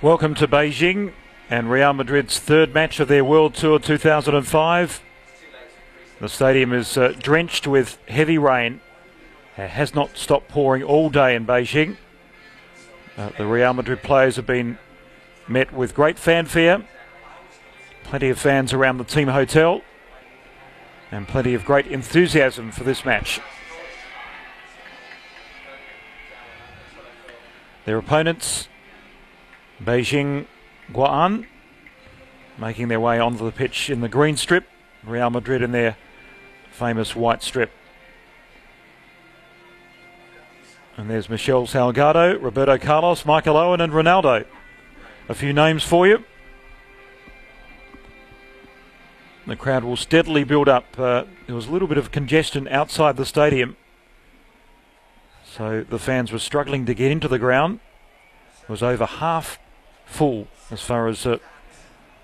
Welcome to Beijing and Real Madrid's third match of their World Tour 2005. The stadium is drenched with heavy rain. It has not stopped pouring all day in Beijing. The Real Madrid players have been met with great fanfare. Plenty of fans around the team hotel and plenty of great enthusiasm for this match. Their opponents, Beijing Guoan, making their way onto the pitch in the green strip. Real Madrid in their famous white strip. And there's Michel Salgado, Roberto Carlos, Michael Owen and Ronaldo. A few names for you. The crowd will steadily build up. There was a little bit of congestion outside the stadium, so the fans were struggling to get into the ground. It was over half full as far as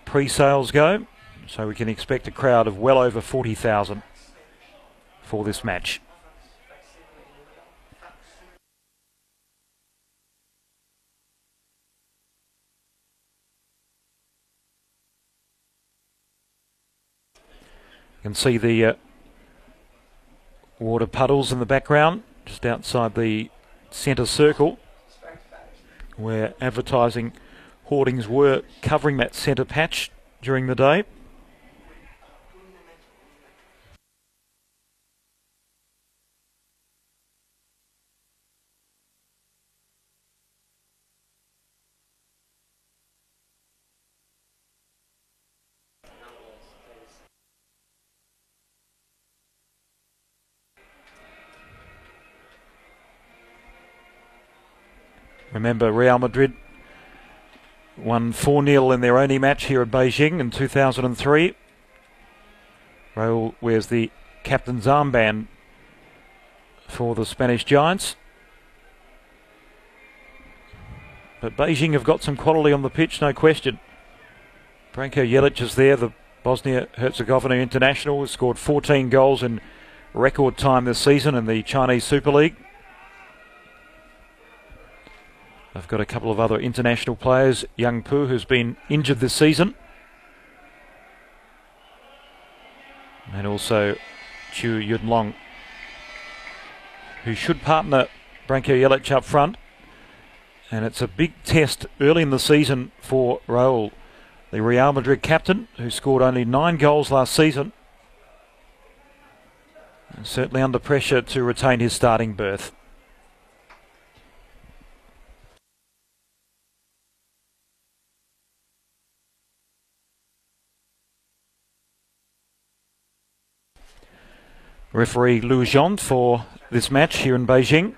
pre-sales go, so we can expect a crowd of well over 40,000 for this match. You can see the water puddles in the background, just outside the centre circle, where advertising hoardings were covering that centre patch during the day. Remember, Real Madrid won 4-0 in their only match here at Beijing in 2003. Raul wears the captain's armband for the Spanish Giants. But Beijing have got some quality on the pitch, no question. Branko Jelic is there, the Bosnia-Herzegovina international, has scored 14 goals in record time this season in the Chinese Super League. They've got a couple of other international players. Yang Pu, who's been injured this season. And also Chu Yunlong, who should partner Branko Jelic up front. And it's a big test early in the season for Raul, the Real Madrid captain, who scored only 9 goals last season. And certainly under pressure to retain his starting berth. Referee Liu Zhong for this match here in Beijing.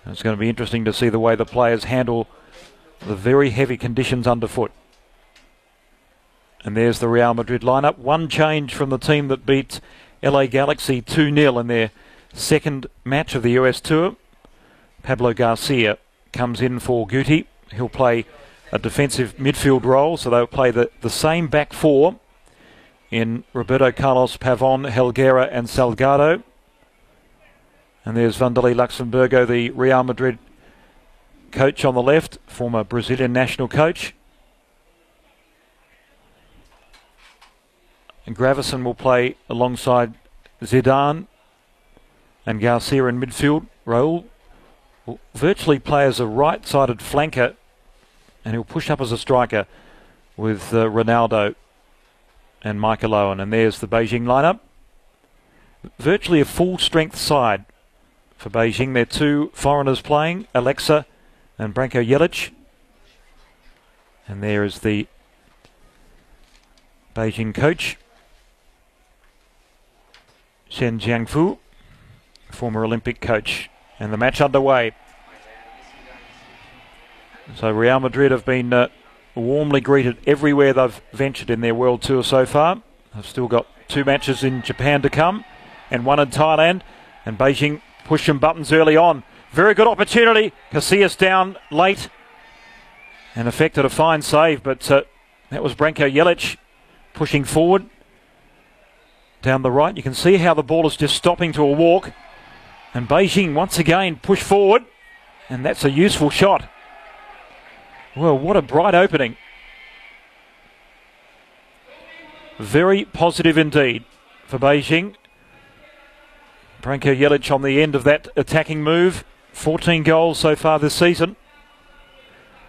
It's going to be interesting to see the way the players handle the very heavy conditions underfoot. And there's the Real Madrid lineup. One change from the team that beat LA Galaxy 2-0 in their second match of the US Tour. Pablo Garcia comes in for Guti. He'll play a defensive midfield role, so they'll play the same back four in Roberto Carlos, Pavon, Helguera and Salgado. And there's Vanderlei Luxemburgo, the Real Madrid coach on the left, former Brazilian national coach. And Gravison will play alongside Zidane and Garcia in midfield. Raul will virtually play as a right-sided flanker, and he'll push up as a striker with Ronaldo and Michael Owen. And there's the Beijing lineup. Virtually a full-strength side for Beijing. There are 2 foreigners playing, Alexa and Branko Jelic. And there is the Beijing coach, Shen Jiangfu, former Olympic coach. And the match underway. So Real Madrid have been warmly greeted everywhere they've ventured in their World Tour so far. They've still got 2 matches in Japan to come and 1 in Thailand. And Beijing push some buttons early on. Very good opportunity. Casillas down late and effected a fine save, but that was Branko Jelic pushing forward down the right. You can see how the ball is just stopping to a walk, And Beijing once again push forward, and that's a useful shot. Well, what a bright opening. Very positive indeed for Beijing. Branko Jelic on the end of that attacking move. 14 goals so far this season.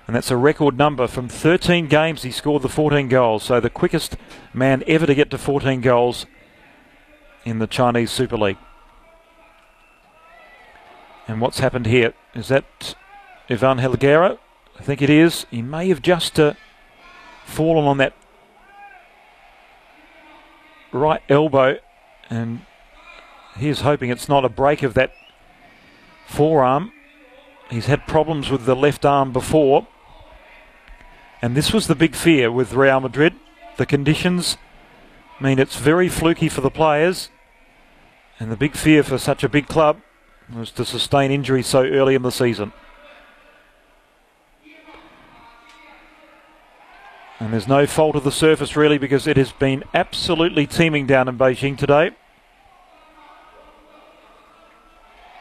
And that's a record number. From 13 games he scored the 14 goals. So the quickest man ever to get to 14 goals in the Chinese Super League. And what's happened here? Is that Ivan Helguera? I think it is. He may have just fallen on that right elbow, and he's hoping it's not a break of that forearm. He's had problems with the left arm before, and this was the big fear with Real Madrid. The conditions mean it's very fluky for the players, and the big fear for such a big club was to sustain injury so early in the season. And there's no fault of the surface really, because it has been absolutely teeming down in Beijing today.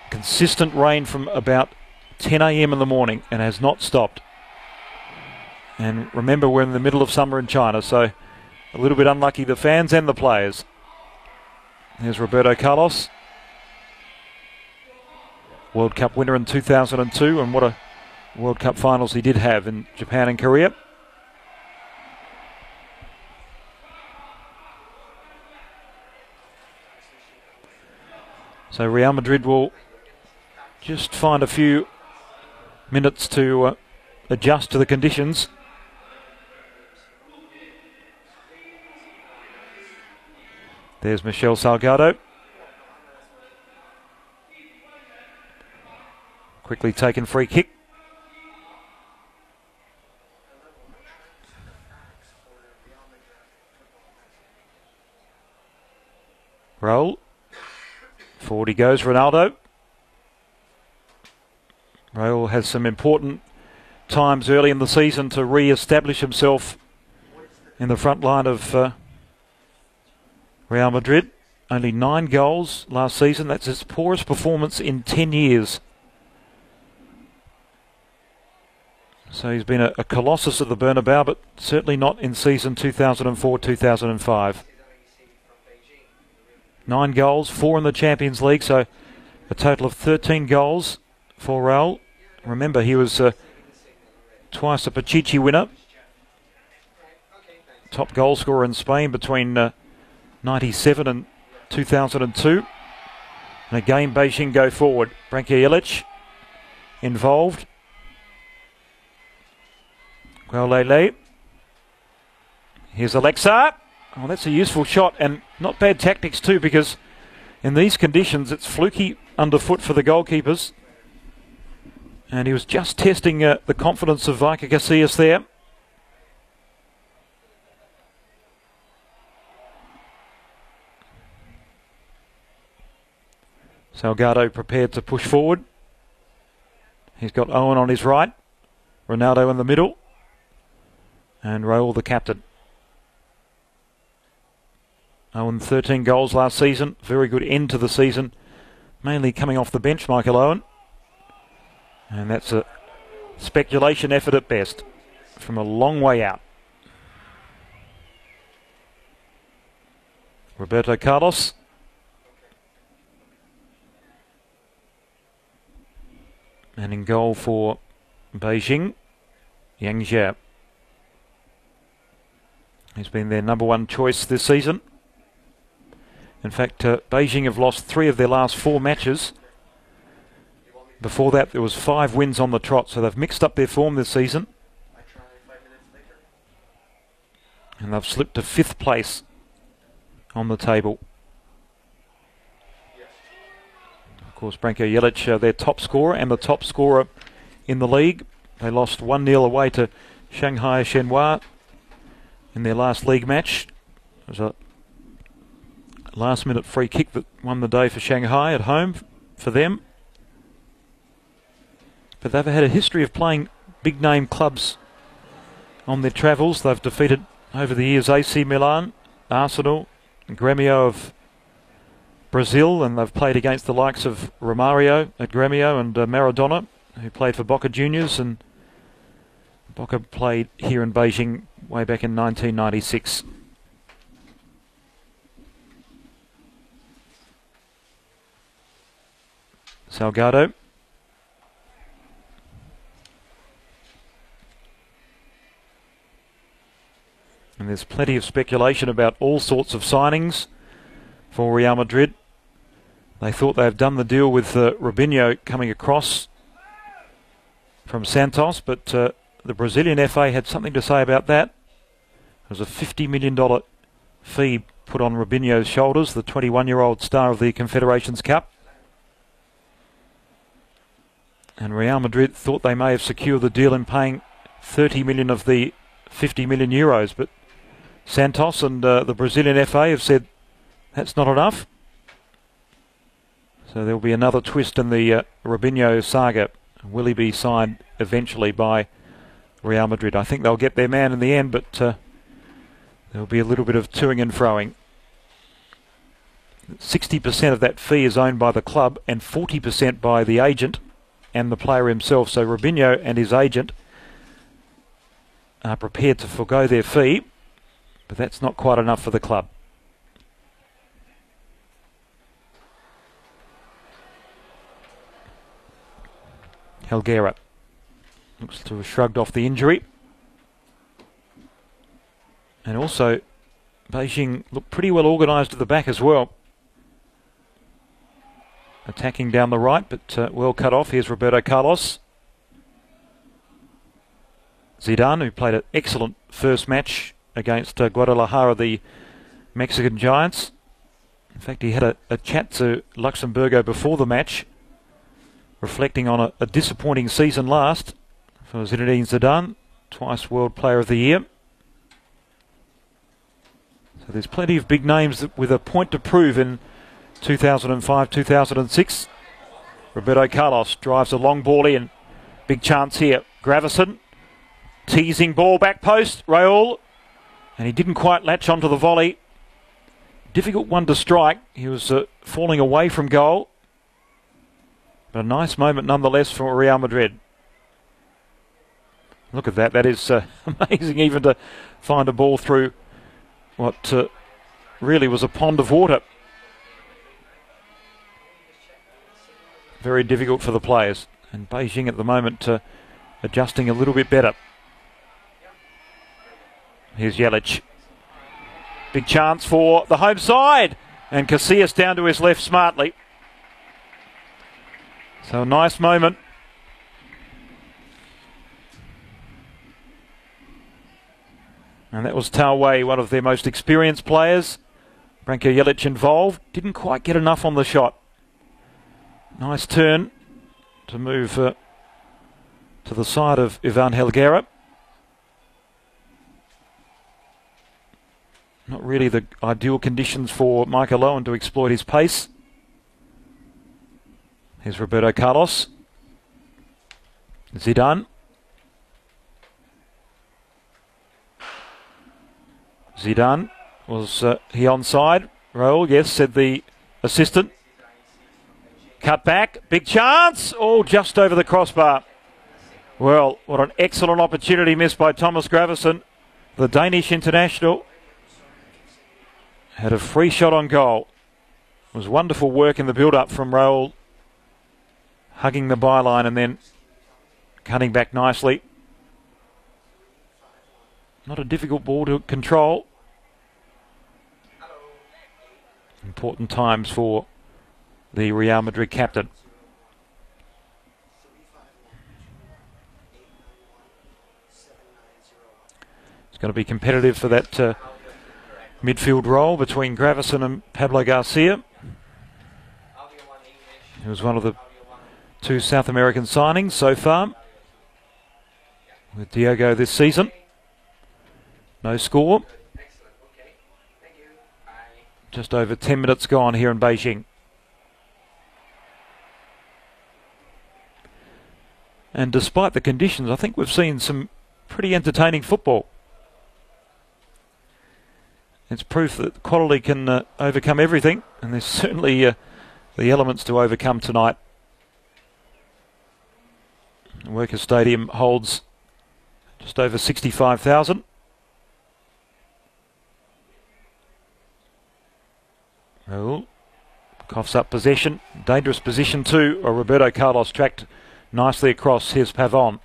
Consistent rain from about 10 a.m. in the morning and has not stopped. And remember, we're in the middle of summer in China, so a little bit unlucky, the fans and the players. There's Roberto Carlos, World Cup winner in 2002, and what a World Cup finals he did have in Japan and Korea. So Real Madrid will just find a few minutes to adjust to the conditions. There's Michel Salgado. Quickly taken free kick. Roll. Forward he goes, Ronaldo. Raul has some important times early in the season to re-establish himself in the front line of Real Madrid. Only 9 goals last season. That's his poorest performance in 10 years. So he's been a colossus at the Bernabeu, but certainly not in season 2004-2005. 9 goals, 4 in the Champions League, so a total of 13 goals for Raul. Remember, he was twice a Pichichi winner. Top goal scorer in Spain between 97 and 2002. And again, Beijing go forward. Branko Jelic involved. Gualele. Here's Alexa. Oh, that's a useful shot, and not bad tactics too, because in these conditions it's fluky underfoot for the goalkeepers. And he was just testing the confidence of Iker Casillas there. Salgado prepared to push forward. He's got Owen on his right, Ronaldo in the middle, and Raul the captain. Owen 13 goals last season, very good end to the season, mainly coming off the bench, Michael Owen. And that's a speculation effort at best, from a long way out. Roberto Carlos. And in goal for Beijing, Yang Jia. He's been their #1 choice this season. In fact, Beijing have lost 3 of their last 4 matches. Before that, there was 5 wins on the trot, so they've mixed up their form this season. And they've slipped to 5th place on the table. Of course, Branko Jelic, their top scorer and the top scorer in the league. They lost 1-0 away to Shanghai Shenhua in their last league match. It was a last-minute free kick that won the day for Shanghai at home for them. But they've had a history of playing big-name clubs on their travels. They've defeated over the years AC Milan, Arsenal, and Gremio of Brazil, and they've played against the likes of Romario at Grêmio and Maradona, who played for Boca Juniors, and Boca played here in Beijing way back in 1996. Salgado. And there's plenty of speculation about all sorts of signings for Real Madrid. They thought they've done the deal with Robinho coming across from Santos, but the Brazilian FA had something to say about that. There was a $50 million fee put on Robinho's shoulders, the 21-year-old star of the Confederations Cup. And Real Madrid thought they may have secured the deal in paying 30 million of the 50 million euros, but Santos and the Brazilian FA have said that's not enough. So there'll be another twist in the Robinho saga. Will he be signed eventually by Real Madrid? I think they'll get their man in the end, but there'll be a little bit of toing and froing. 60% of that fee is owned by the club and 40% by the agent and the player himself. So Robinho and his agent are prepared to forgo their fee, but that's not quite enough for the club. Helguera looks to have shrugged off the injury. And also, Beijing looked pretty well organised at the back as well. Attacking down the right, but well cut off. Here's Roberto Carlos. Zidane, who played an excellent first match against Guadalajara, the Mexican Giants. In fact, he had a chat to Luxemburgo before the match, reflecting on a disappointing season last for Zinedine Zidane, twice World Player of the Year. So there's plenty of big names with a point to prove in 2005-2006. Roberto Carlos drives a long ball in. Big chance here. Gravesen, teasing ball, back post, Raul, and he didn't quite latch onto the volley. Difficult one to strike. He was falling away from goal. But a nice moment nonetheless for Real Madrid. Look at that. That is amazing, even to find a ball through what really was a pond of water. Very difficult for the players. And Beijing at the moment adjusting a little bit better. Here's Jelic. Big chance for the home side. And Casillas down to his left smartly. So a nice moment. And that was Tao Wei, one of their most experienced players. Branko Jelic involved. Didn't quite get enough on the shot. Nice turn to move to the side of Ivan Helguera. Not really the ideal conditions for Michael Owen to exploit his pace. Here's Roberto Carlos. Zidane. Zidane. Was he onside? Raul, yes, said the assistant. Cut back. Big chance. Oh, just over the crossbar. Well, what an excellent opportunity missed by Thomas Gravesen. The Danish international had a free shot on goal. It was wonderful work in the build-up from Raul, hugging the byline and then cutting back nicely. Not a difficult ball to control. Important times for the Real Madrid captain. It's going to be competitive for that midfield role between Gravesen and Pablo Garcia, who was one of the two South American signings so far with Diego this season. No score. Just over 10 minutes gone here in Beijing. And despite the conditions, I think we've seen some pretty entertaining football. It's proof that quality can overcome everything, and there's certainly the elements to overcome tonight. Workers Stadium holds just over 65,000. Oh, coughs up possession. Dangerous position too. Roberto Carlos tracked nicely across. Here's Pavon.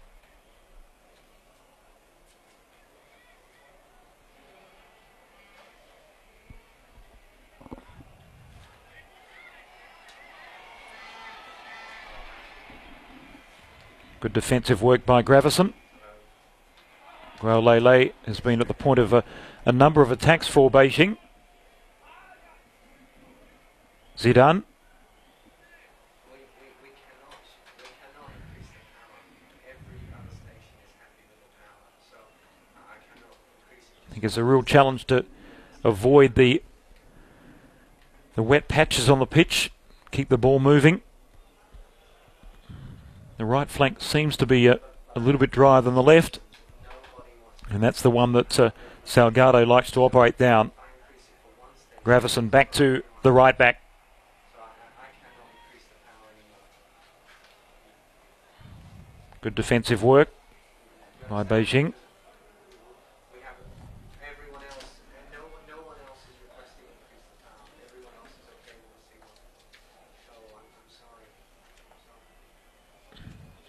Good defensive work by Gravison. Gualele has been at the point of a number of attacks for Beijing. Zidane. I think it's a real challenge to avoid the wet patches on the pitch, keep the ball moving. The right flank seems to be a little bit drier than the left, and that's the one that Salgado likes to operate down. Gravison back to the right back. Good defensive work by Beijing.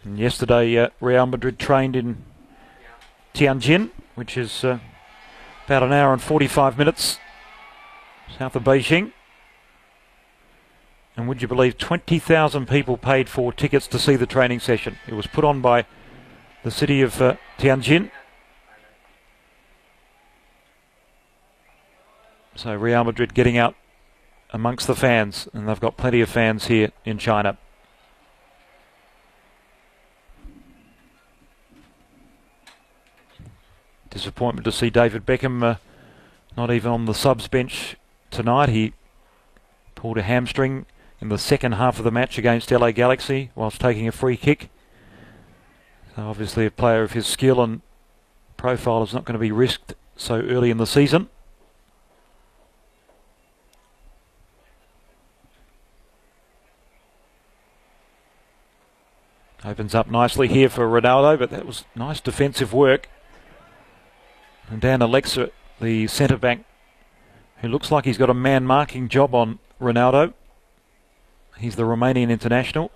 And yesterday, Real Madrid trained in Tianjin, which is about an hour and 45 minutes south of Beijing. And would you believe 20,000 people paid for tickets to see the training session? It was put on by the city of Tianjin. So Real Madrid getting out amongst the fans, and they've got plenty of fans here in China. Disappointment to see David Beckham not even on the subs bench tonight. He pulled a hamstring in the second half of the match against LA Galaxy whilst taking a free kick. So obviously a player of his skill and profile is not going to be risked so early in the season. Opens up nicely here for Ronaldo, but that was nice defensive work. And Dan Alexa, the centre-back, who looks like he's got a man-marking job on Ronaldo. He's the Romanian international.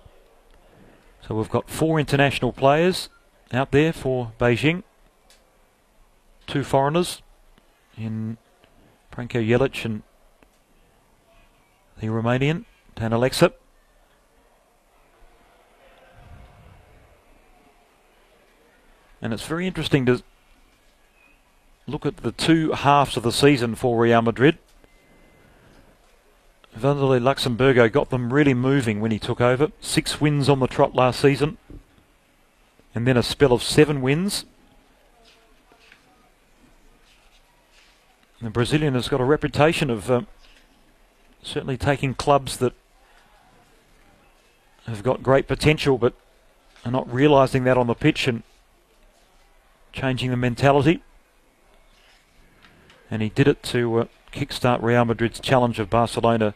So we've got 4 international players out there for Beijing. 2 foreigners in Branko Jelic and the Romanian, Dan Alexa. And it's very interesting to look at the 2 halves of the season for Real Madrid. Vanderlei Luxemburgo got them really moving when he took over. 6 wins on the trot last season, and then a spell of 7 wins. The Brazilian has got a reputation of certainly taking clubs that have got great potential but are not realising that on the pitch and changing the mentality. And he did it to kickstart Real Madrid's challenge of Barcelona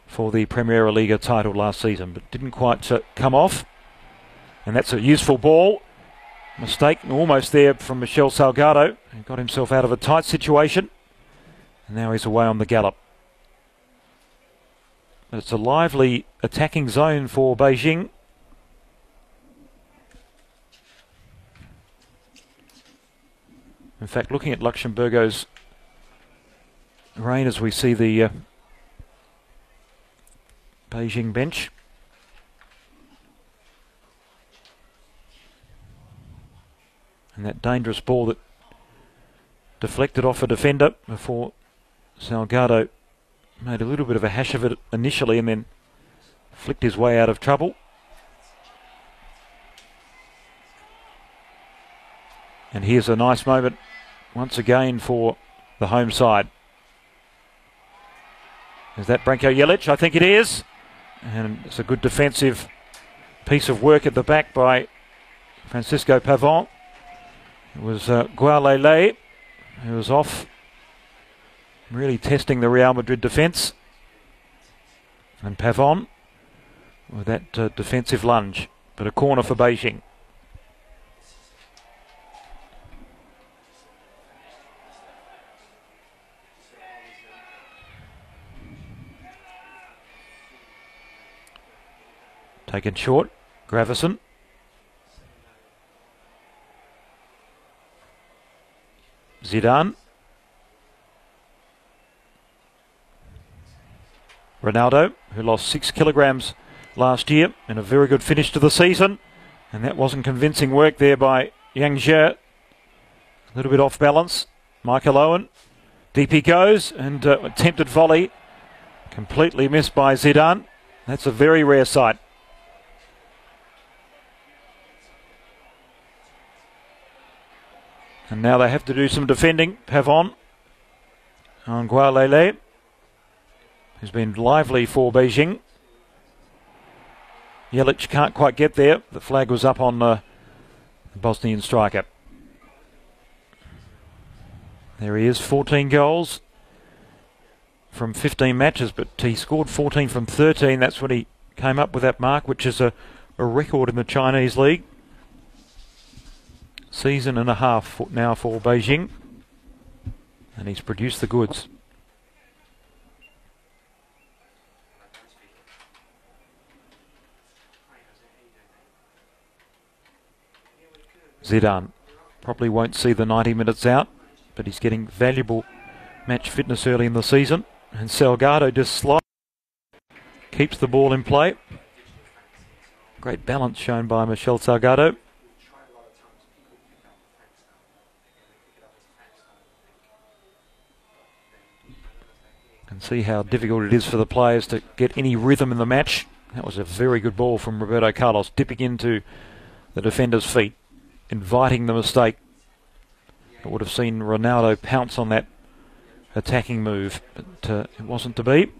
for the Primera Liga title last season, but didn't quite come off. And that's a useful ball. Mistake almost there from Michel Salgado. He got himself out of a tight situation. And now he's away on the gallop. But it's a lively attacking zone for Beijing. In fact, looking at Luxemburgo's reign as we see the Beijing bench. And that dangerous ball that deflected off a defender before Salgado made a little bit of a hash of it initially and then flicked his way out of trouble. And here's a nice moment once again for the home side. Is that Branko Jelic? I think it is. And it's a good defensive piece of work at the back by Francisco Pavon. It was Gualele who was off really testing the Real Madrid defence. And Pavon with that defensive lunge, but a corner for Beijing. Taken short, Gravison. Zidane. Ronaldo, who lost 6 kilograms last year in a very good finish to the season. And that wasn't convincing work there by Yang Jie. A little bit off balance. Michael Owen. Deep he goes, and attempted volley. Completely missed by Zidane. That's a very rare sight. And now they have to do some defending. Pavon on Gualele, who's been lively for Beijing. Jelic can't quite get there. The flag was up on the Bosnian striker. There he is, 14 goals from 15 matches, but he scored 14 from 13. That's when he came up with that mark, which is a record in the Chinese league. Season and a half now for Beijing, and he's produced the goods. Zidane probably won't see the 90 minutes out, but he's getting valuable match fitness early in the season. And Salgado just slides, keeps the ball in play. Great balance shown by Michel Salgado. And see how difficult it is for the players to get any rhythm in the match. That was a very good ball from Roberto Carlos, dipping into the defender's feet, inviting the mistake. It would have seen Ronaldo pounce on that attacking move, but it wasn't to be.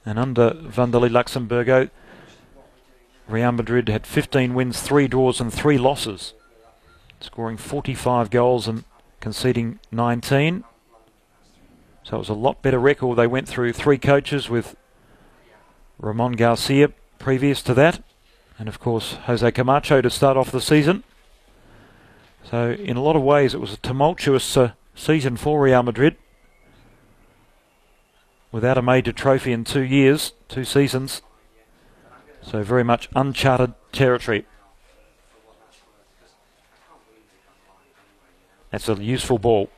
And under Vanderlei Luxemburgo, Real Madrid had 15 wins, 3 draws and 3 losses, scoring 45 goals and conceding 19. So it was a lot better record. They went through 3 coaches with Ramon Garcia previous to that, and of course Jose Camacho to start off the season. So in a lot of ways it was a tumultuous season for Real Madrid, without a major trophy in 2 years, 2 seasons. So very much uncharted territory. That's a useful ball.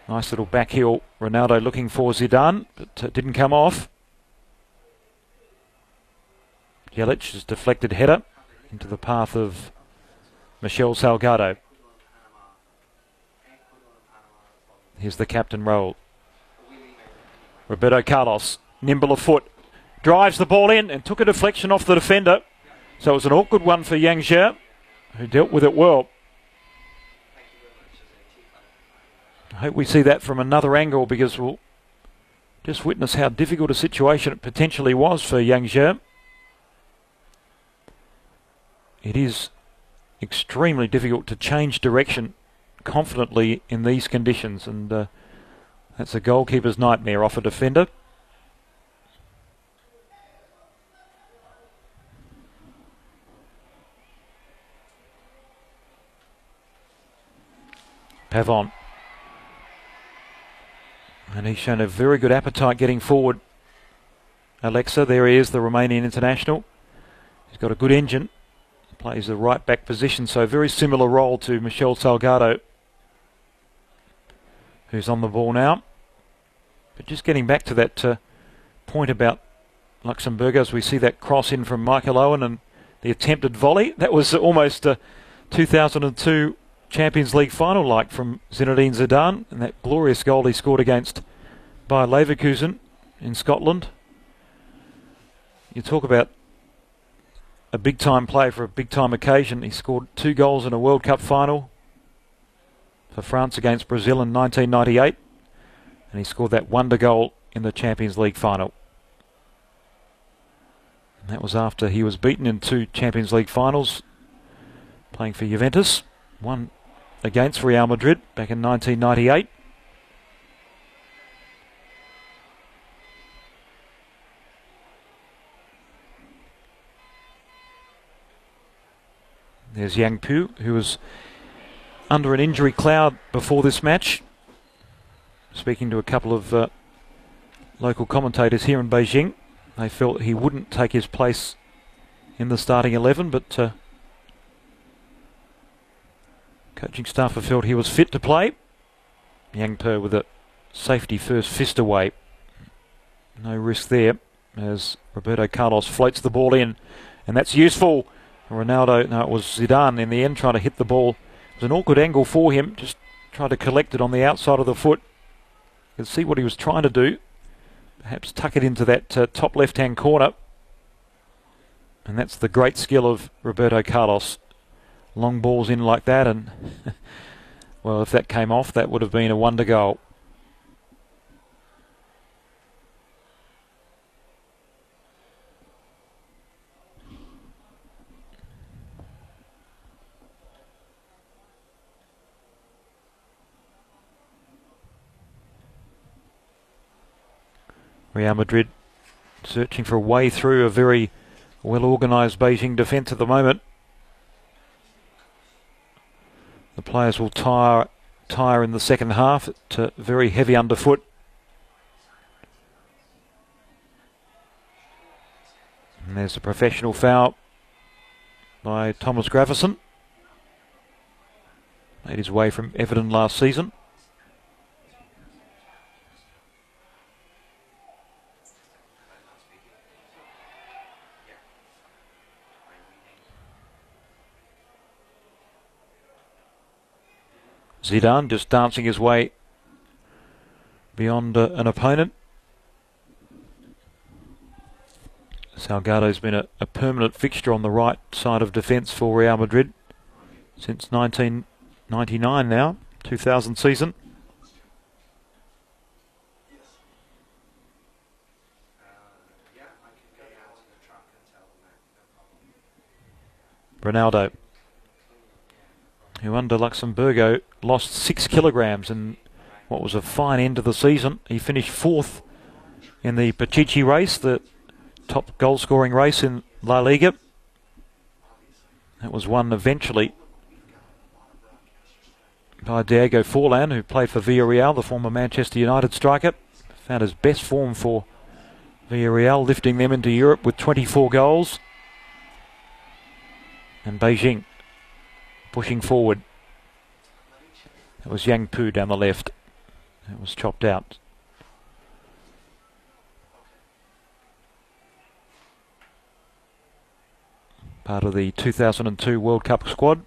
Nice little back heel. Ronaldo looking for Zidane, but it didn't come off. Jelic's deflected header into the path of Michel Salgado. Here's the captain role. Roberto Carlos, nimble of foot, drives the ball in and took a deflection off the defender. So it was an awkward one for Yang Jie, who dealt with it well. I hope we see that from another angle, because we'll just witness how difficult a situation it potentially was for Yang Jie. It is extremely difficult to change direction confidently in these conditions, and that's a goalkeeper's nightmare off a defender. Pavon. And he's shown a very good appetite getting forward. Alexa, there he is, the Romanian international. He's got a good engine. Plays the right back position, so very similar role to Michel Salgado, who's on the ball now. But just getting back to that point about Luxembourg, as we see that cross in from Michael Owen and the attempted volley. That was almost a 2002 Champions League final like from Zinedine Zidane, and that glorious goal he scored against Bayer Leverkusen in Scotland. You talk about a big time play for a big time occasion. He scored 2 goals in a World Cup final for France against Brazil in 1998. And he scored that wonder goal in the Champions League final. And that was after he was beaten in 2 Champions League finals, playing for Juventus. One against Real Madrid back in 1998. There's Yang Pu, who was under an injury cloud before this match. Speaking to a couple of local commentators here in Beijing, they felt he wouldn't take his place in the starting 11, but coaching staff have felt he was fit to play. Yang Pu with a safety first fist away. No risk there as Roberto Carlos floats the ball in, and that's useful. Ronaldo, no, it was Zidane in the end trying to hit the ball. It was an awkward angle for him, just tried to collect it on the outside of the foot. You can see what he was trying to do. Perhaps tuck it into that top left-hand corner. And that's the great skill of Roberto Carlos. Long balls in like that, and well, if that came off, that would have been a wonder goal. Real Madrid searching for a way through a very well-organised Beijing defence at the moment. The players will tire in the second half. It's very heavy underfoot. And there's a professional foul by Thomas Gravesen. Made his way from Everton last season. Zidane just dancing his way beyond an opponent. Salgado's been a permanent fixture on the right side of defence for Real Madrid since 1999 now, 2000 season. Ronaldo, who under Luxemburgo lost 6 kilograms in what was a fine end of the season. He finished 4th in the Pichichi race, the top goal-scoring race in La Liga. That was won eventually by Diego Forlan, who played for Villarreal, the former Manchester United striker. Found his best form for Villarreal, lifting them into Europe with 24 goals. And Beijing pushing forward. That was Yang Pu down the left. That was chopped out. Part of the 2002 World Cup squad.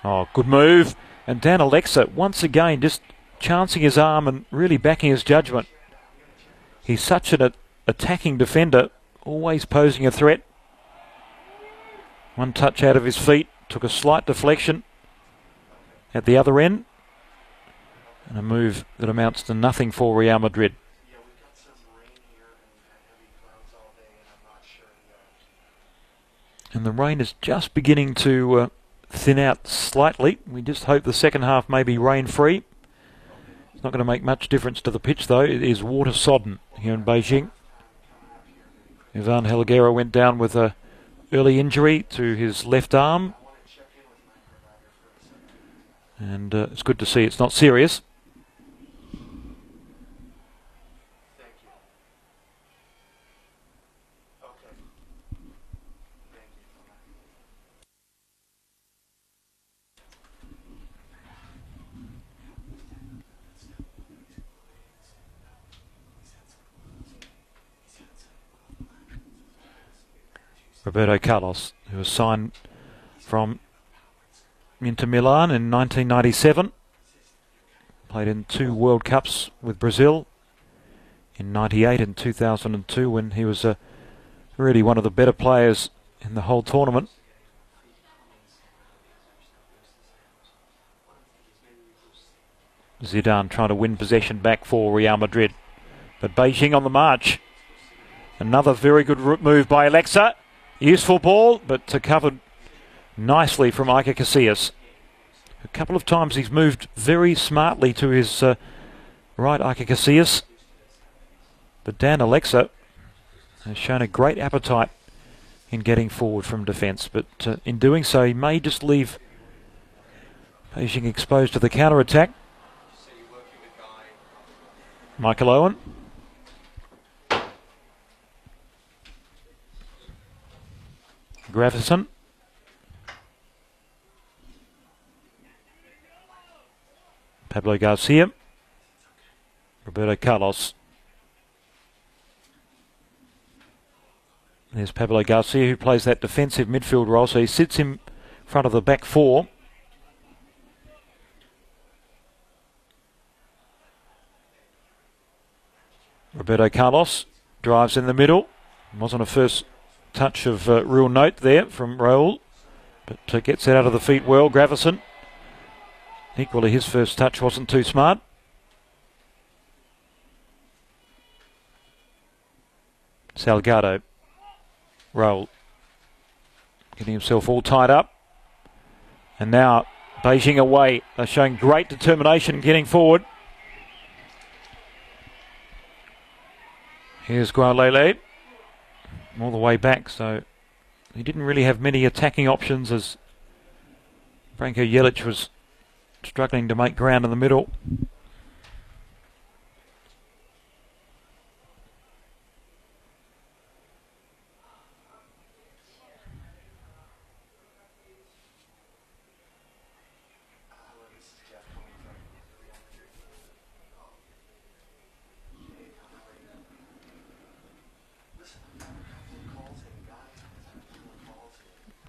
Oh, good move. And Dan Alexa, once again, just chancing his arm and really backing his judgment. He's such an attacking defender, always posing a threat. One touch out of his feet, took a slight deflection at the other end. And a move that amounts to nothing for Real Madrid. And the rain is just beginning to thin out slightly. We just hope the second half may be rain-free. It's not going to make much difference to the pitch, though. It is water-sodden here in Beijing. Ivan Helguera went down with a early injury to his left arm, and it's good to see it's not serious. Roberto Carlos, who was signed from Inter Milan in 1997, played in 2 World Cups with Brazil in 98 and 2002, when he was really one of the better players in the whole tournament. Zidane trying to win possession back for Real Madrid. But Beijing on the march. Another very good move by Alexa. Useful ball, but covered nicely from Iker Casillas. A couple of times he's moved very smartly to his right, Iker Casillas. But Dan Alexa has shown a great appetite in getting forward from defence. But in doing so, he may just leave Beijing exposed to the counter-attack. Michael Owen. Gravison. Pablo Garcia. Roberto Carlos. There's Pablo Garcia, who plays that defensive midfield role, so he sits in front of the back four. Roberto Carlos drives in the middle. Wasn't a first touch of real note there from Raul, but gets it out of the feet well. Gravison. Equally, his first touch wasn't too smart. Salgado. Raul. Getting himself all tied up. And now Beijing away. They're showing great determination getting forward. Here's Gualele. All the way back, so he didn't really have many attacking options as Branko Jelic was struggling to make ground in the middle.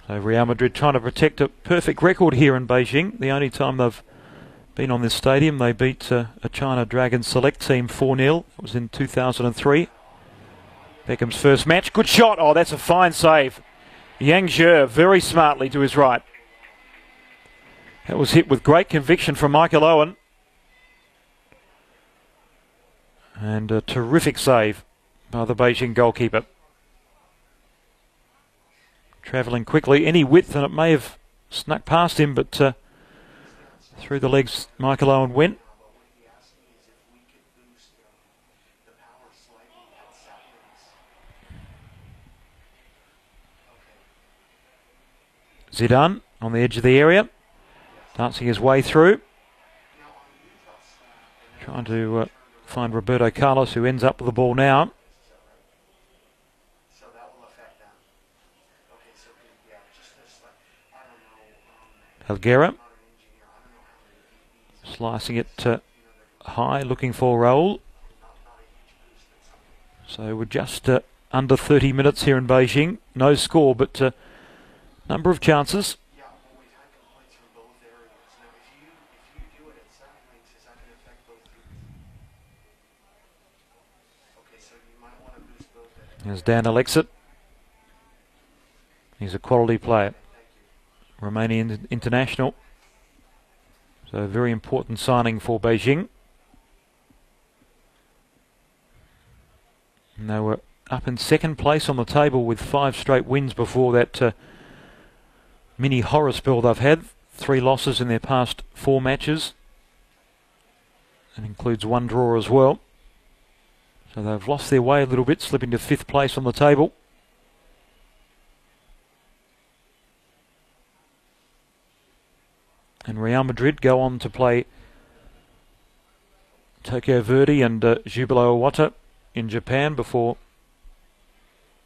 So Real Madrid trying to protect a perfect record here in Beijing. The only time they've been on this stadium, they beat a China Dragon Select team 4-0. It was in 2003. Beckham's first match. Good shot. Oh, that's a fine save. Yang Zhe very smartly to his right. That was hit with great conviction from Michael Owen. And a terrific save by the Beijing goalkeeper. Travelling quickly, any width, and it may have snuck past him, but through the legs Michael Owen went. Zidane on the edge of the area, dancing his way through. Trying to find Roberto Carlos, who ends up with the ball now. Helguera slicing it high, looking for Raul. So we're just under 30 minutes here in Beijing. No score, but number of chances. There's Dan Alexa. He's a quality player. Romanian international. So a very important signing for Beijing. And they were up in second place on the table with 5 straight wins before that mini horror spell they've had. 3 losses in their past 4 matches. That includes 1 draw as well. So they've lost their way a little bit, slipping to 5th place on the table. And Real Madrid go on to play Tokyo Verdy and Jubilo Iwata in Japan before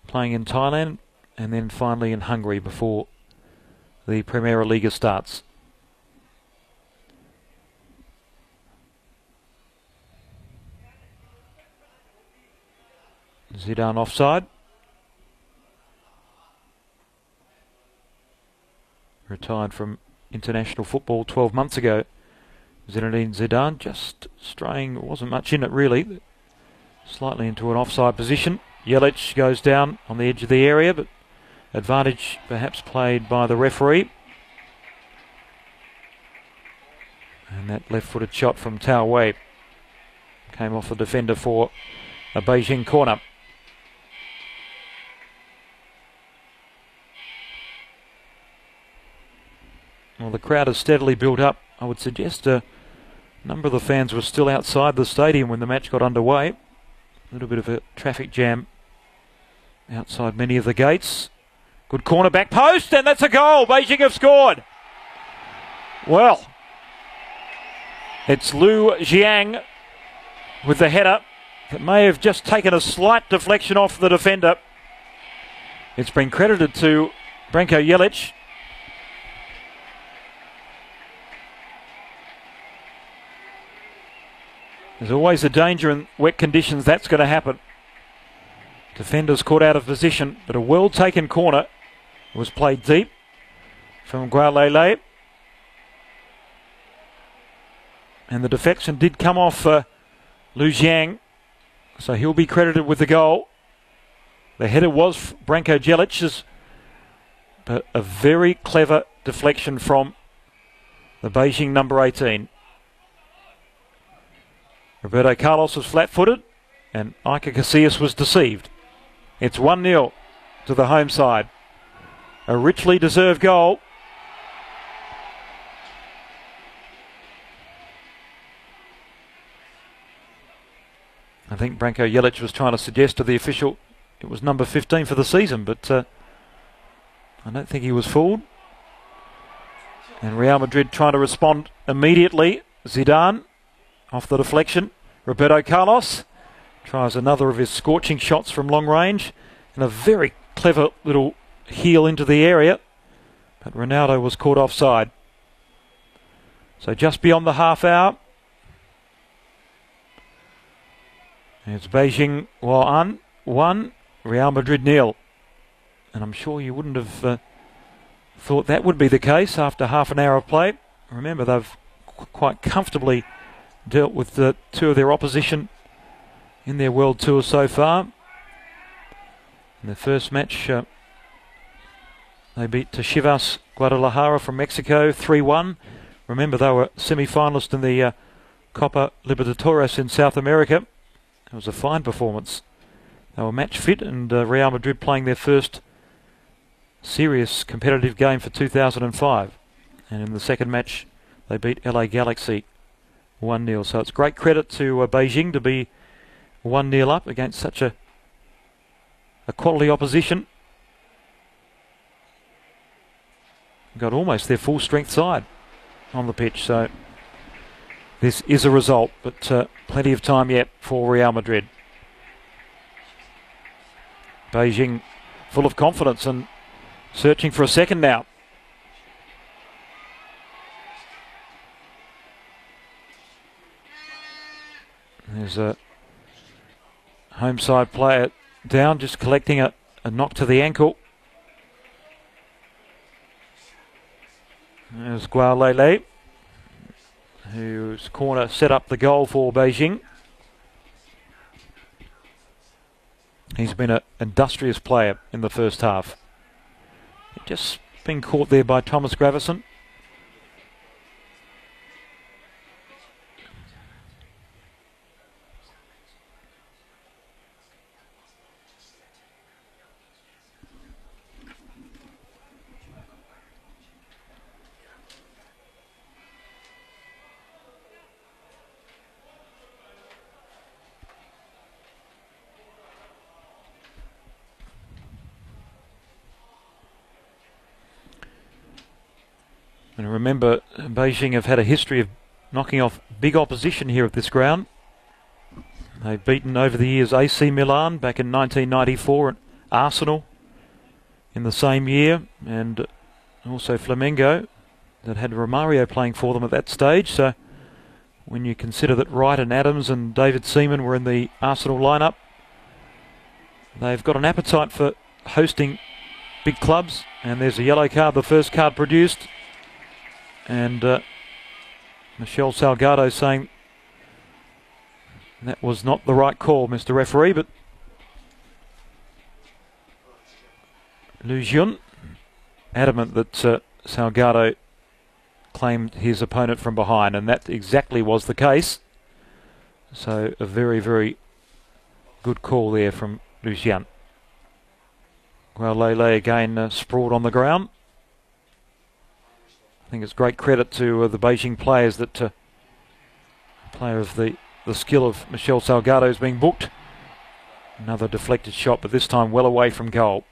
playing in Thailand, and then finally in Hungary before the Primera Liga starts. Zidane offside. Retired from international football 12 months ago. Zinedine Zidane just straying, wasn't much in it really. Slightly into an offside position. Jelic goes down on the edge of the area, but advantage perhaps played by the referee. And that left-footed shot from Tao Wei came off the defender for a Beijing corner. Well, the crowd has steadily built up. I would suggest a number of the fans were still outside the stadium when the match got underway. A little bit of a traffic jam outside many of the gates. Good corner, back post, and that's a goal. Beijing have scored. Well, it's Liu Jiang with the header that may have just taken a slight deflection off the defender. It's been credited to Branko Jelic. There's always a danger in wet conditions that's going to happen. Defenders caught out of position, but a well-taken corner was played deep from Gualele. And the deflection did come off Liu Jiang, so he'll be credited with the goal. The header was Branko Jelic's, but a very clever deflection from the Beijing number 18. Roberto Carlos was flat-footed and Iker Casillas was deceived. It's 1-0 to the home side. A richly deserved goal. I think Branko Jelic was trying to suggest to the official it was number 15 for the season, but I don't think he was fooled. And Real Madrid trying to respond immediately. Zidane off the deflection. Roberto Carlos tries another of his scorching shots from long range, and a very clever little heel into the area, but Ronaldo was caught offside. So just beyond the half hour. It's Beijing 1, Real Madrid 0. And I'm sure you wouldn't have thought that would be the case after half an hour of play. Remember, they've quite comfortably dealt with the two of their opposition in their World Tour so far. In their first match, they beat Chivas Guadalajara from Mexico 3-1. Remember, they were semi-finalists in the Copa Libertadores in South America. It was a fine performance. They were match fit, and Real Madrid playing their first serious competitive game for 2005. And in the second match, they beat LA Galaxy 1-0. So it's great credit to Beijing to be 1-0 up against such a quality opposition. Got almost their full strength side on the pitch, so this is a result, but plenty of time yet for Real Madrid. Beijing full of confidence and searching for a second now. There's a home side player down, just collecting a knock to the ankle. There's Gualele, whose corner set up the goal for Beijing. He's been an industrious player in the first half. Just been caught there by Thomas Gravesen. And remember, Beijing have had a history of knocking off big opposition here at this ground. They've beaten over the years AC Milan back in 1994 and Arsenal in the same year, and also Flamengo that had Romario playing for them at that stage. So when you consider that Wright and Adams and David Seaman were in the Arsenal lineup, they've got an appetite for hosting big clubs. And there's a yellow card, the first card produced. And Michel Salgado saying that was not the right call, Mr. Referee, but Liu Jun adamant that Salgado claimed his opponent from behind, and that exactly was the case. So a very, very good call there from Lucien. Well, Lele again sprawled on the ground. I think it's great credit to the Beijing players that a player of the skill of Michel Salgado is being booked. Another deflected shot, but this time well away from goal.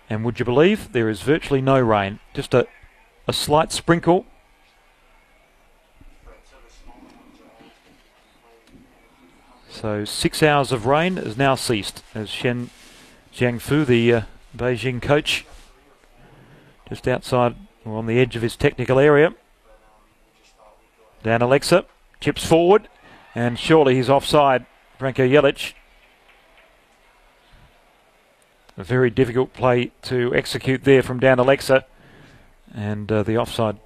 And would you believe there is virtually no rain, just a slight sprinkle. So 6 hours of rain has now ceased as Shen Jiangfu, the Beijing coach, just outside or on the edge of his technical area. Dan Alexa chips forward, and surely he's offside. Branko Jelic. A very difficult play to execute there from Dan Alexa, and the offside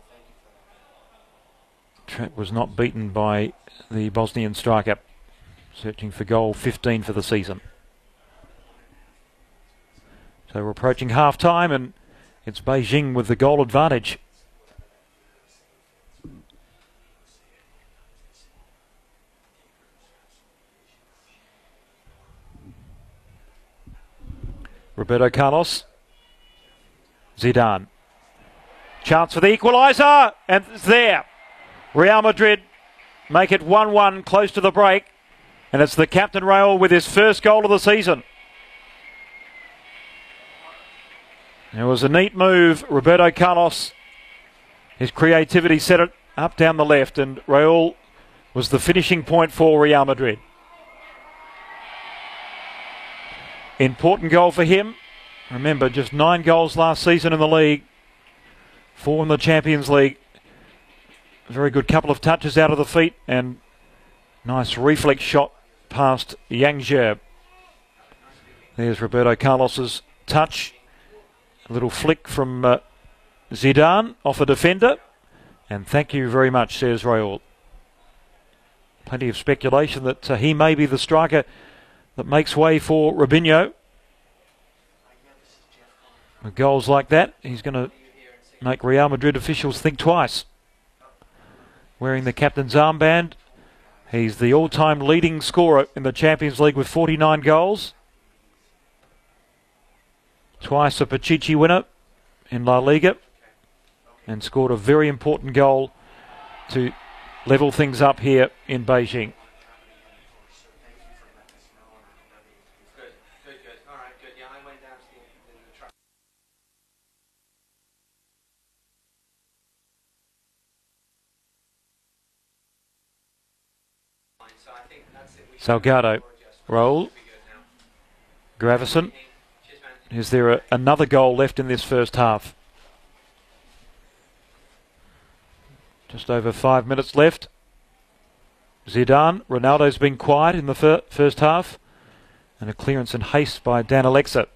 trap was not beaten by the Bosnian striker, searching for goal 15 for the season. So we're approaching half time, and it's Beijing with the goal advantage. Roberto Carlos. Zidane. Chance for the equaliser, and it's there. Real Madrid make it 1-1 close to the break, and it's the captain Raul with his first goal of the season. It was a neat move. Roberto Carlos, his creativity set it up down the left, and Raul was the finishing point for Real Madrid. Important goal for him. Remember, just 9 goals last season in the league, 4 in the Champions League. Very good couple of touches out of the feet, and nice reflex shot past Yang Zhe. There's Roberto Carlos's touch. A little flick from Zidane off a defender. And thank you very much, says Raul. Plenty of speculation that he may be the striker that makes way for Robinho. With goals like that, he's going to make Real Madrid officials think twice. Wearing the captain's armband, he's the all-time leading scorer in the Champions League with 49 goals. Twice a Pichichi winner in La Liga, and scored a very important goal to level things up here in Beijing. Salgado, Raul, Gravesen. Is there another goal left in this first half? Just over 5 minutes left. Zidane, Ronaldo's been quiet in the first half, and a clearance in haste by Dan Alexa.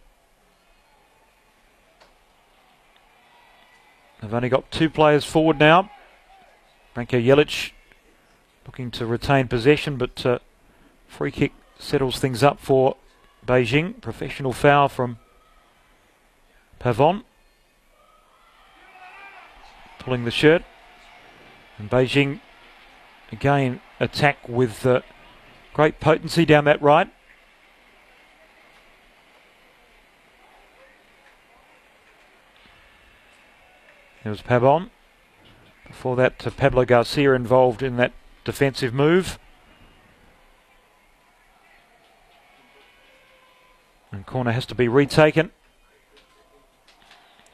They've only got 2 players forward now. Branko Jelic looking to retain possession, but free kick settles things up for Beijing. Professional foul from Pavon. Pulling the shirt. And Beijing again attack with great potency down that right. There was Pavon. Before that, Pablo Garcia involved in that defensive move. And corner has to be retaken.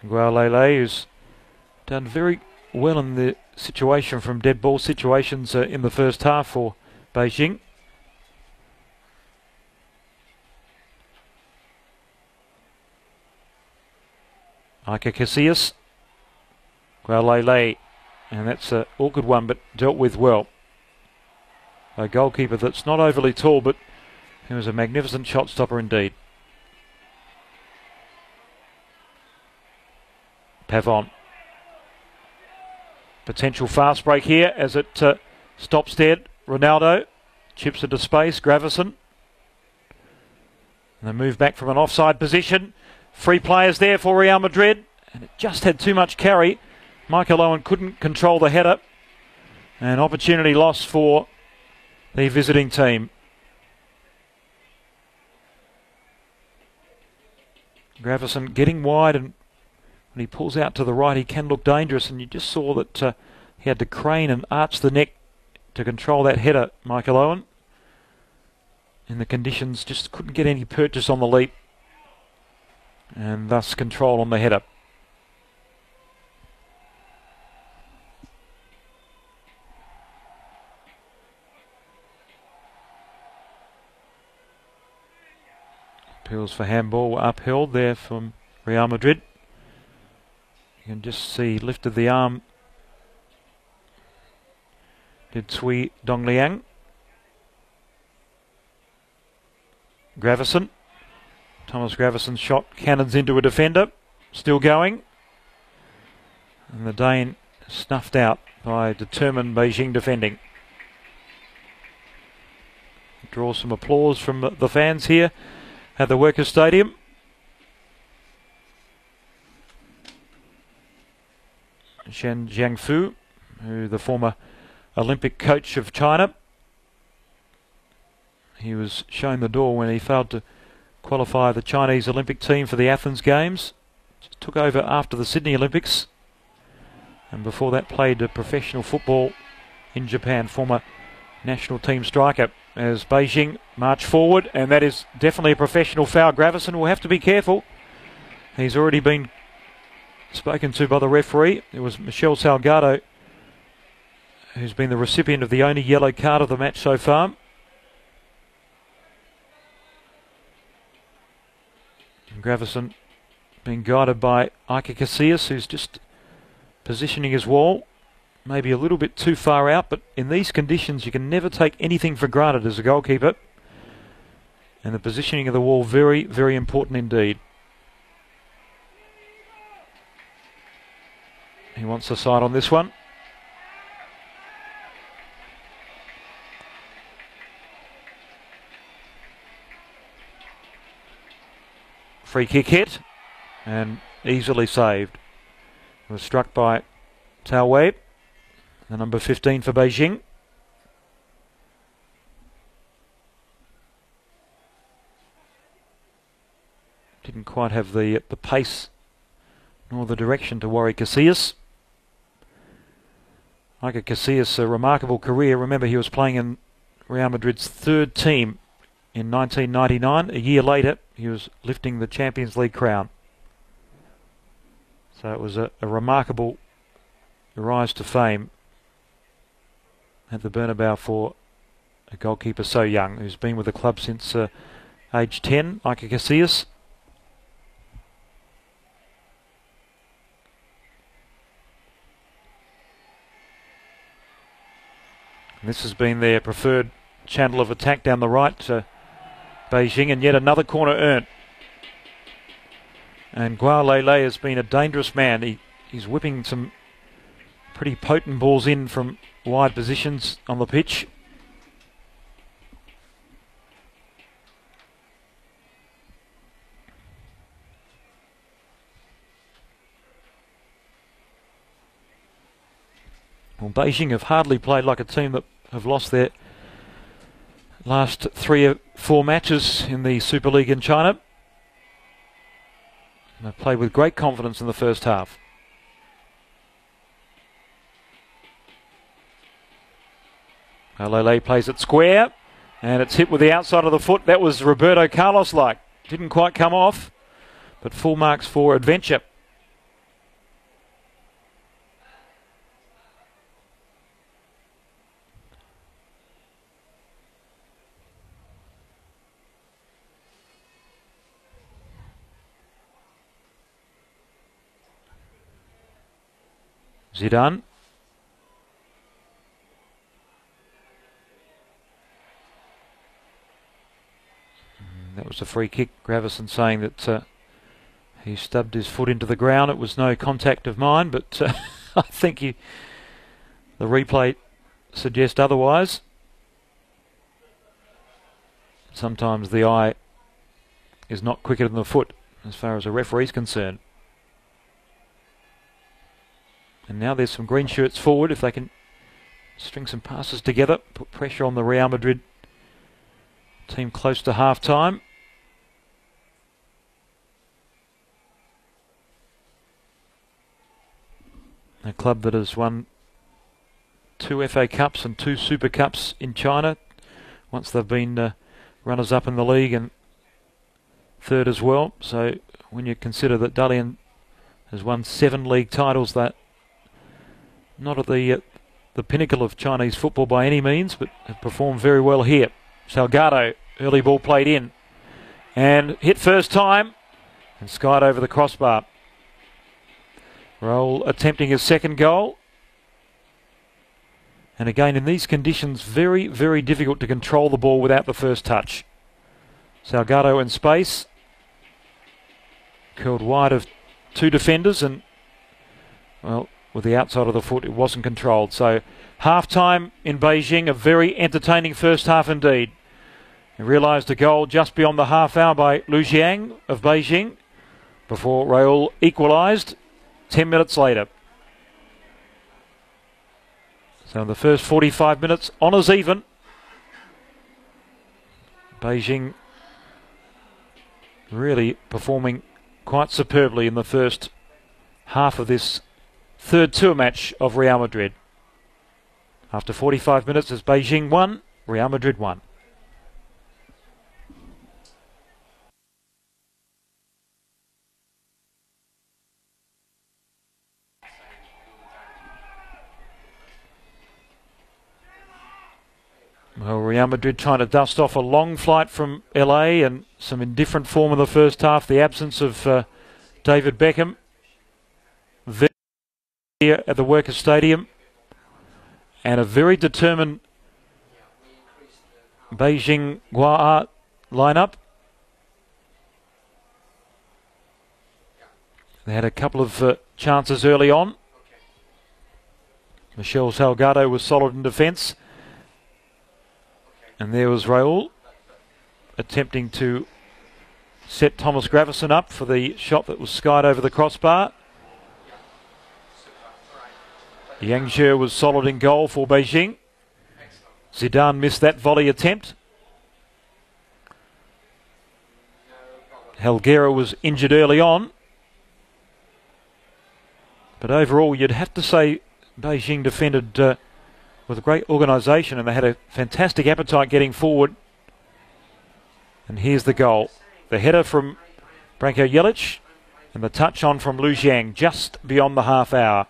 Gualele, who's done very well in the situation from dead ball situations in the first half for Beijing. Iker Casillas. Gualele, and that's an awkward one, but dealt with well. A goalkeeper that's not overly tall, but he was a magnificent shot stopper indeed. Pavon. Potential fast break here as it stops dead. Ronaldo chips into space. Gravesen. And they move back from an offside position. Free players there for Real Madrid. and it just had too much carry. Michael Owen couldn't control the header. An opportunity lost for the visiting team. Gravesen getting wide, and when he pulls out to the right, he can look dangerous, and you just saw that he had to crane and arch the neck to control that header, Michael Owen. In the conditions, just couldn't get any purchase on the leap, and thus control on the header. Appeals for handball were upheld there from Real Madrid. You can just see lifted the arm. Did Cui Dongliang. Gravesen. Thomas Gravesen's shot cannons into a defender. Still going. And the Dane snuffed out by determined Beijing defending. Draws some applause from the fans here at the Workers' Stadium. Shen Jiangfu, who the former Olympic coach of China. He was shown the door when he failed to qualify the Chinese Olympic team for the Athens Games. Just took over after the Sydney Olympics, and before that played professional football in Japan. Former national team striker. As Beijing march forward, and that is definitely a professional foul. Gravesen will have to be careful. He's already been spoken to by the referee. It was Michel Salgado who's been the recipient of the only yellow card of the match so far. And Gravesen being guided by Iker Casillas, who's just positioning his wall. Maybe a little bit too far out, but in these conditions you can never take anything for granted as a goalkeeper. And the positioning of the wall very, very important indeed. He wants the side on this one. Free kick hit and easily saved. It was struck by Tao Wei. The number 15 for Beijing. Didn't quite have the pace nor the direction to worry Casillas. Iker Casillas, a remarkable career. Remember, he was playing in Real Madrid's third team in 1999. A year later, he was lifting the Champions League crown. So it was a remarkable rise to fame at the Bernabeu for a goalkeeper so young, who's been with the club since age 10, Iker Casillas. This has been their preferred channel of attack down the right to Beijing, and yet another corner earned. And Gua Lele has been a dangerous man. He's whipping some pretty potent balls in from wide positions on the pitch. Well, Beijing have hardly played like a team that have lost their last 3 or 4 matches in the Super League in China. They played with great confidence in the first half. Lele plays it square, and it's hit with the outside of the foot. That was Roberto Carlos-like. Didn't quite come off, but full marks for Adventure. Zidane. That was a free kick. Gravesen saying that he stubbed his foot into the ground. It was no contact of mine, but I think the replay suggests otherwise. Sometimes the eye is not quicker than the foot as far as a referee's concerned. And now there's some green shirts forward. If they can string some passes together, put pressure on the Real Madrid team close to half-time. A club that has won 2 FA Cups and 2 Super Cups in China. Once they've been runners-up in the league and third as well. So when you consider that Dalian has won 7 league titles, that not at the pinnacle of Chinese football by any means, but have performed very well here. Salgado, early ball played in and hit first time and skied over the crossbar. Raul attempting his second goal. And again, in these conditions, very, very difficult to control the ball without the first touch. Salgado in space. Curled wide of 2 defenders and, well, with the outside of the foot, it wasn't controlled. So, half-time in Beijing, a very entertaining first half indeed. He realised a goal just beyond the half hour by Lu Jiang of Beijing before Raul equalised 10 minutes later. So in the first 45 minutes, honours even. Beijing really performing quite superbly in the first half of this third tour match of Real Madrid. After 45 minutes, as Beijing won, Real Madrid won. Well, Real Madrid trying to dust off a long flight from LA and some indifferent form in the first half. The absence of David Beckham here at the Workers' Stadium. And a very determined Beijing Hua lineup. They had a couple of chances early on. Michel Salgado was solid in defence. And there was Raul attempting to set Thomas Gravesen up for the shot that was skied over the crossbar. Yang Zhe was solid in goal for Beijing. Zidane missed that volley attempt. Helguera was injured early on. But overall, you'd have to say Beijing defended with a great organisation, and they had a fantastic appetite getting forward. And here's the goal. The header from Branko Jelic and the touch on from Lu Jiang just beyond the half hour.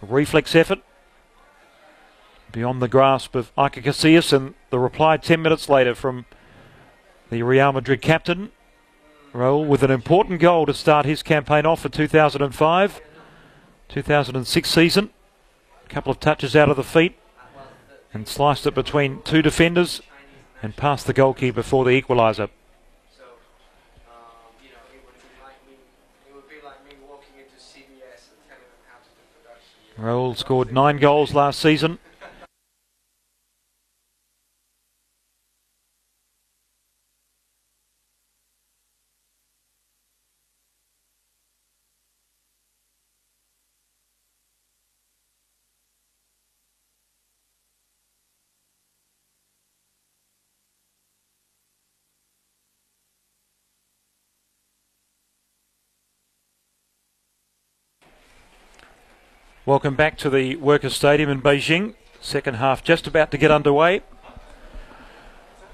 A reflex effort beyond the grasp of Iker Casillas, and the reply 10 minutes later from the Real Madrid captain, Raul, with an important goal to start his campaign off for 2005-2006 season. A couple of touches out of the feet and sliced it between 2 defenders and past the goalkeeper for the equaliser. Raul scored 9 goals last season. Welcome back to the Workers' Stadium in Beijing. Second half just about to get underway.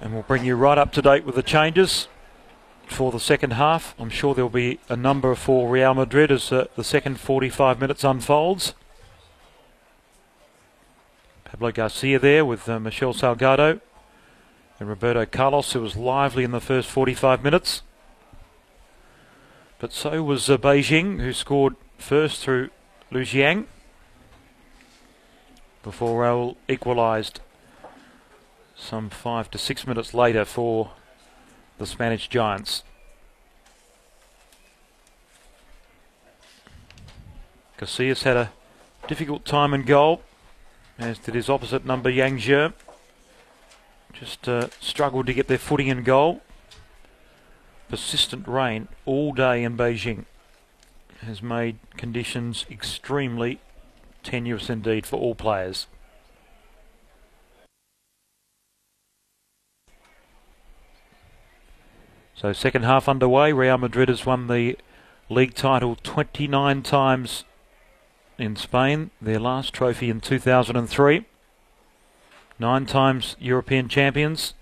And we'll bring you right up to date with the changes for the second half. I'm sure there'll be a number for Real Madrid as the second 45 minutes unfolds. Pablo Garcia there with Michel Salgado and Roberto Carlos, who was lively in the first 45 minutes. But so was Beijing, who scored first through Lu Jiang before Raul equalised some 5 to 6 minutes later for the Spanish Giants. Casillas had a difficult time in goal, as did his opposite number Yang Zhe. Just struggled to get their footing in goal. Persistent rain all day in Beijing. has made conditions extremely tenuous indeed for all players. So second half underway. Real Madrid has won the league title 29 times in Spain, their last trophy in 2003. 9 times European champions.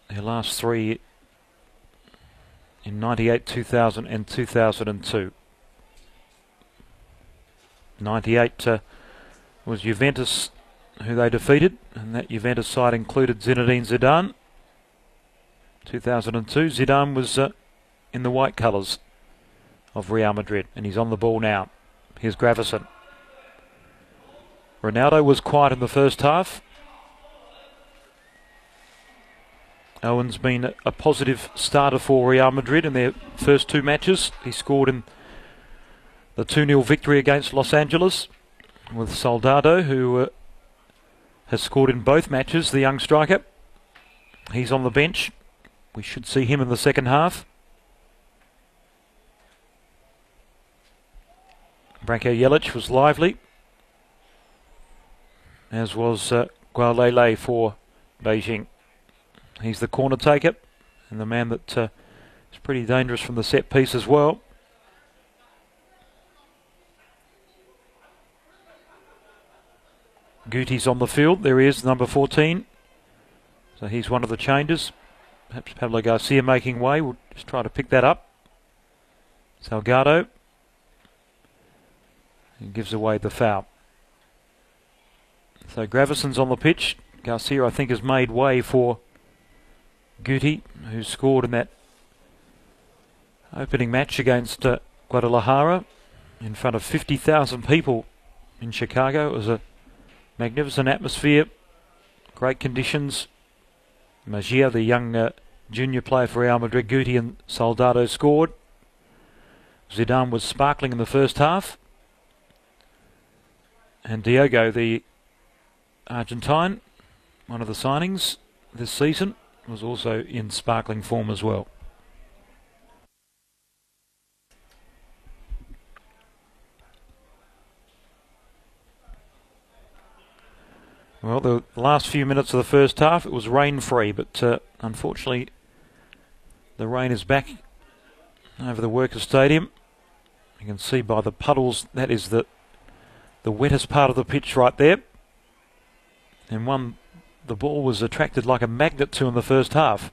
Their last 3 in 98, 2000 and 2002. 98 was Juventus who they defeated, and that Juventus side included Zinedine Zidane. 2002, Zidane was in the white colours of Real Madrid, and he's on the ball now. Here's Gravesen. Ronaldo was quiet in the first half. Owen's been a positive starter for Real Madrid in their first 2 matches. He scored in the 2-0 victory against Los Angeles with Soldado, who has scored in both matches, the young striker. He's on the bench. We should see him in the second half. Branko Jelic was lively, as was Gualele for Beijing. He's the corner taker and the man that is pretty dangerous from the set piece as well. Guti's on the field. There he is, number 14. So he's one of the changes. Perhaps Pablo Garcia making way. We'll just try to pick that up. Salgado. He gives away the foul. So Gravesen's on the pitch. Garcia, I think, has made way for Guti, who scored in that opening match against Guadalajara in front of 50,000 people in Chicago. It was a magnificent atmosphere, great conditions. Magia, the young junior player for Real Madrid, Guti and Soldado scored. Zidane was sparkling in the first half. And Diogo, the Argentine, one of the signings this season, was also in sparkling form as well. Well, the last few minutes of the first half, it was rain-free, but unfortunately the rain is back over the Workers' Stadium. You can see by the puddles, that is the wettest part of the pitch right there. And one the ball was attracted like a magnet to in the first half.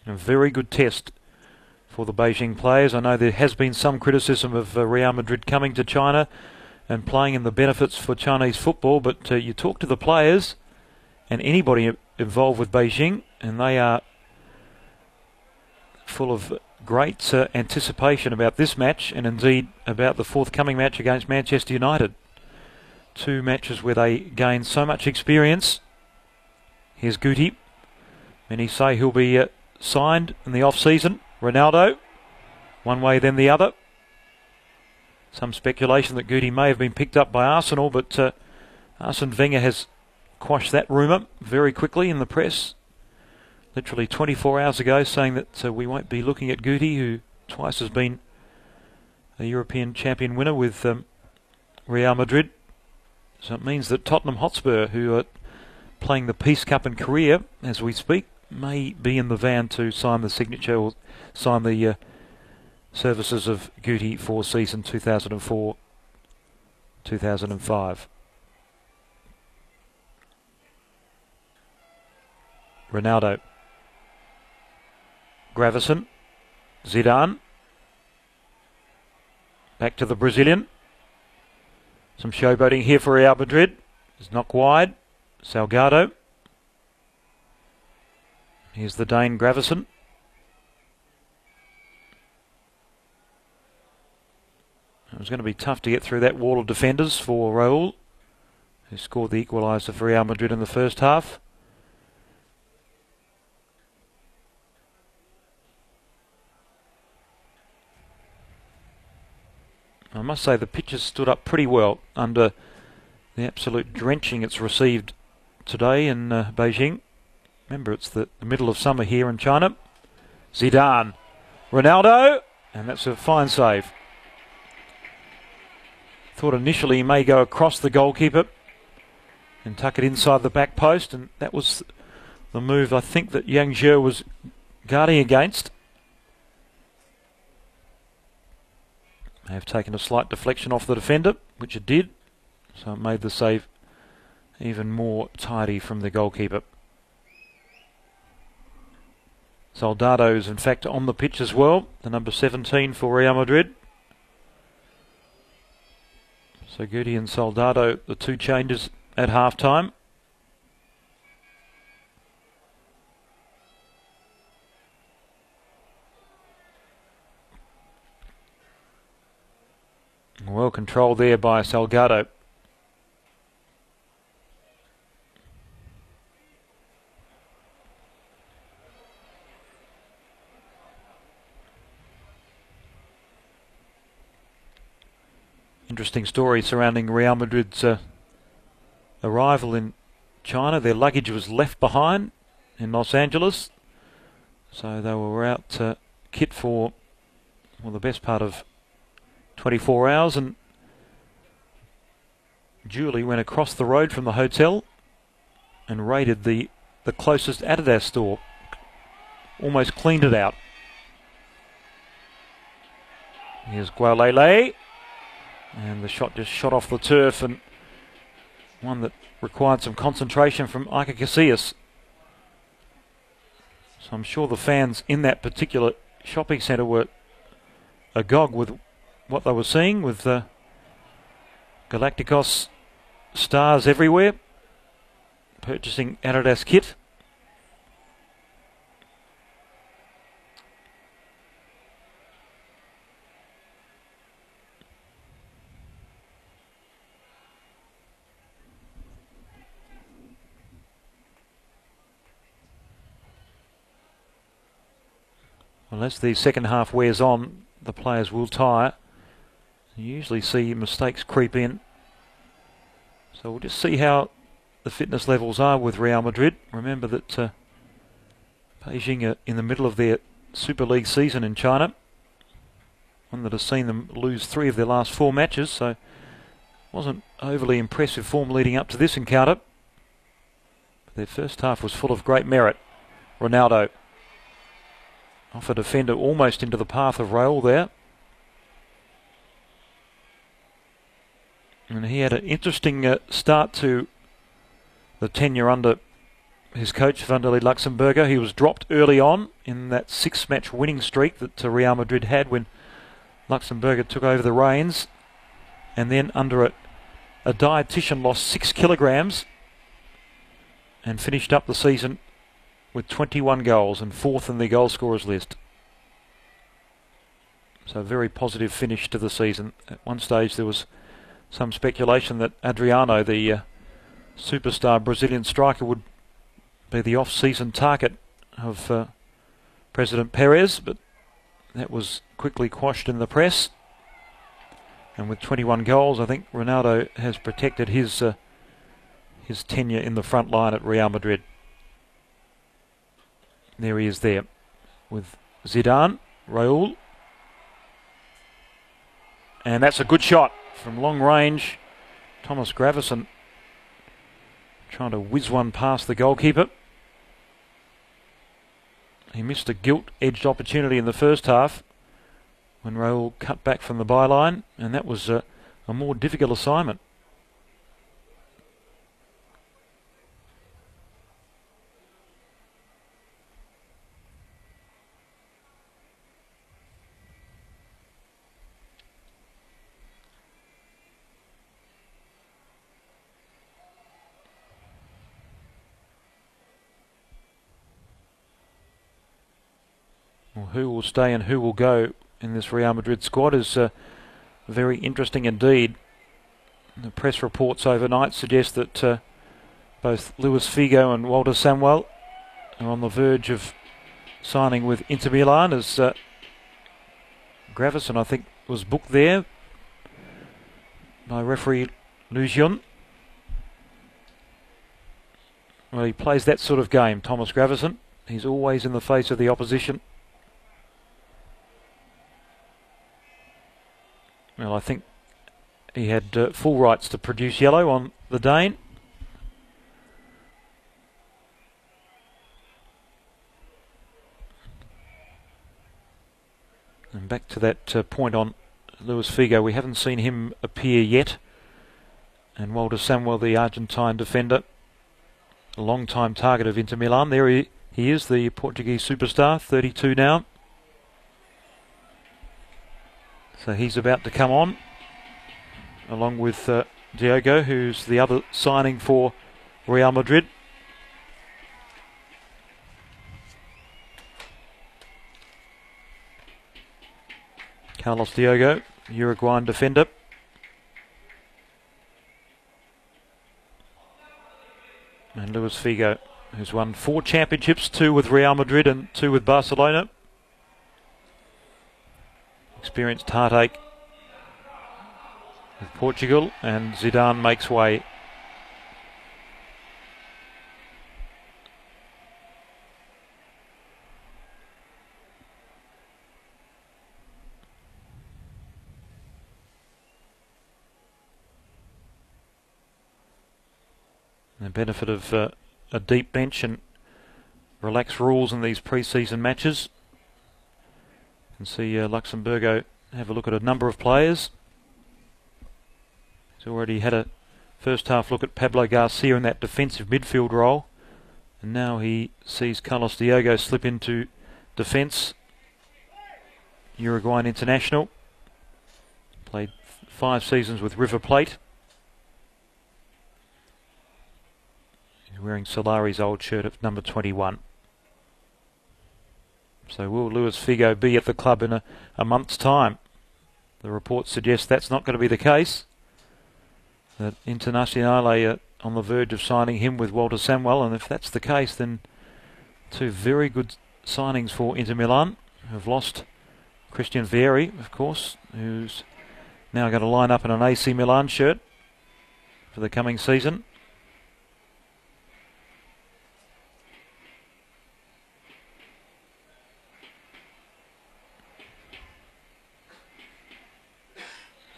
A very good test for the Beijing players. I know there has been some criticism of Real Madrid coming to China and playing in the benefits for Chinese football, but you talk to the players and anybody involved with Beijing, and they are full of great anticipation about this match, and indeed about the forthcoming match against Manchester United. 2 matches where they gain so much experience. Here's Guti. Many say he'll be signed in the off-season. Ronaldo, one way then the other. Some speculation that Guti may have been picked up by Arsenal, but Arsene Wenger has quashed that rumour very quickly in the press, literally 24 hours ago, saying that we won't be looking at Guti, who twice has been a European champion winner with Real Madrid. So it means that Tottenham Hotspur, who are playing the Peace Cup in Korea as we speak, may be in the van to sign the signature or sign the services of Guti for season 2004-2005. Ronaldo. Gravesen. Zidane. Back to the Brazilian. Some showboating here for Real Madrid. It's knocked wide. Salgado. Here's the Dane Gravesen. It was going to be tough to get through that wall of defenders for Raul, who scored the equaliser for Real Madrid in the first half. must say the pitch has stood up pretty well under the absolute drenching it's received today in Beijing. Remember, it's the middle of summer here in China. Zidane, Ronaldo, and that's a fine save. Thought initially he may go across the goalkeeper and tuck it inside the back post, and that was the move I think that Yang Zhe was guarding against. May have taken a slight deflection off the defender, which it did, so it made the save even more tidy from the goalkeeper. Soldado is in fact on the pitch as well, the number 17 for Real Madrid. So Guti and Soldado, the two changes at half-time. Well controlled there by Salgado. Interesting story surrounding Real Madrid's arrival in China. Their luggage was left behind in Los Angeles, so they were out kit for the best part of 24 hours, and Julie went across the road from the hotel and raided the closest Adidas store. Almost cleaned it out. Here's Gualele. And the shot just shot off the turf, and one that required some concentration from Iker Casillas. So I'm sure the fans in that particular shopping centre were agog with what they were seeing, with Galacticos stars everywhere purchasing Adidas kit. Well, as the second half wears on, the players will tire. You usually see mistakes creep in. So we'll just see how the fitness levels are with Real Madrid. Remember that Beijing are in the middle of their Super League season in China, one that has seen them lose 3 of their last 4 matches, so wasn't overly impressive form leading up to this encounter. But their first half was full of great merit. Ronaldo off a defender almost into the path of Raul there. And he had an interesting start to the tenure under his coach, Vanderlei Luxemburger. He was dropped early on in that 6-match winning streak that Real Madrid had when Luxemburger took over the reins. And then under a dietitian lost 6 kilograms and finished up the season with 21 goals and 4th in the goal scorers list. So a very positive finish to the season. At one stage there was some speculation that Adriano, the superstar Brazilian striker, would be the off-season target of President Perez, but that was quickly quashed in the press. And with 21 goals, I think Ronaldo has protected his tenure in the front line at Real Madrid. There he is there with Zidane, Raul. And that's a good shot from long range. Thomas Gravesen trying to whiz one past the goalkeeper. He missed a gilt-edged opportunity in the first half when Raul cut back from the byline, and that was a more difficult assignment. Well, who will stay and who will go in this Real Madrid squad is very interesting indeed. The press reports overnight suggest that both Luis Figo and Walter Samuel are on the verge of signing with Inter Milan, as Gravesen, I think, was booked there. by referee Lu Jian. Well, he plays that sort of game, Thomas Gravesen. He's always in the face of the opposition. Well, I think he had full rights to produce yellow on the Dane. And back to that point on Luis Figo, we haven't seen him appear yet. And Walter Samuel, the Argentine defender, a long-time target of Inter Milan. There he is, the Portuguese superstar, 32 now. So he's about to come on, along with Diogo, who's the other signing for Real Madrid. Carlos Diogo, Uruguayan defender. And Luis Figo, who's won 4 championships, 2 with Real Madrid and 2 with Barcelona. Experienced heartache with Portugal, and Zidane makes way. The benefit of a deep bench and relaxed rules in these pre-season matches. You can see Luxemburgo have a look at a number of players. He's already had a first half look at Pablo Garcia in that defensive midfield role, and now he sees Carlos Diogo slip into defence. Uruguayan international, played 5 seasons with River Plate. Wearing Solari's old shirt at number 21. So will Luis Figo be at the club in a month's time? The reports suggest that's not going to be the case. That Internazionale are on the verge of signing him with Walter Samuel, and if that's the case, then 2 very good signings for Inter Milan, who have lost Christian Vieri, of course, who's now going to line up in an AC Milan shirt for the coming season.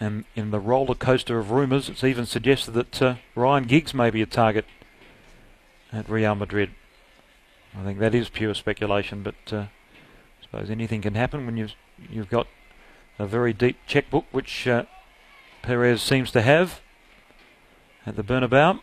And in the roller coaster of rumours, it's even suggested that Ryan Giggs may be a target at Real Madrid. I think that is pure speculation, but I suppose anything can happen when you've got a very deep checkbook, which Perez seems to have at the Bernabeu.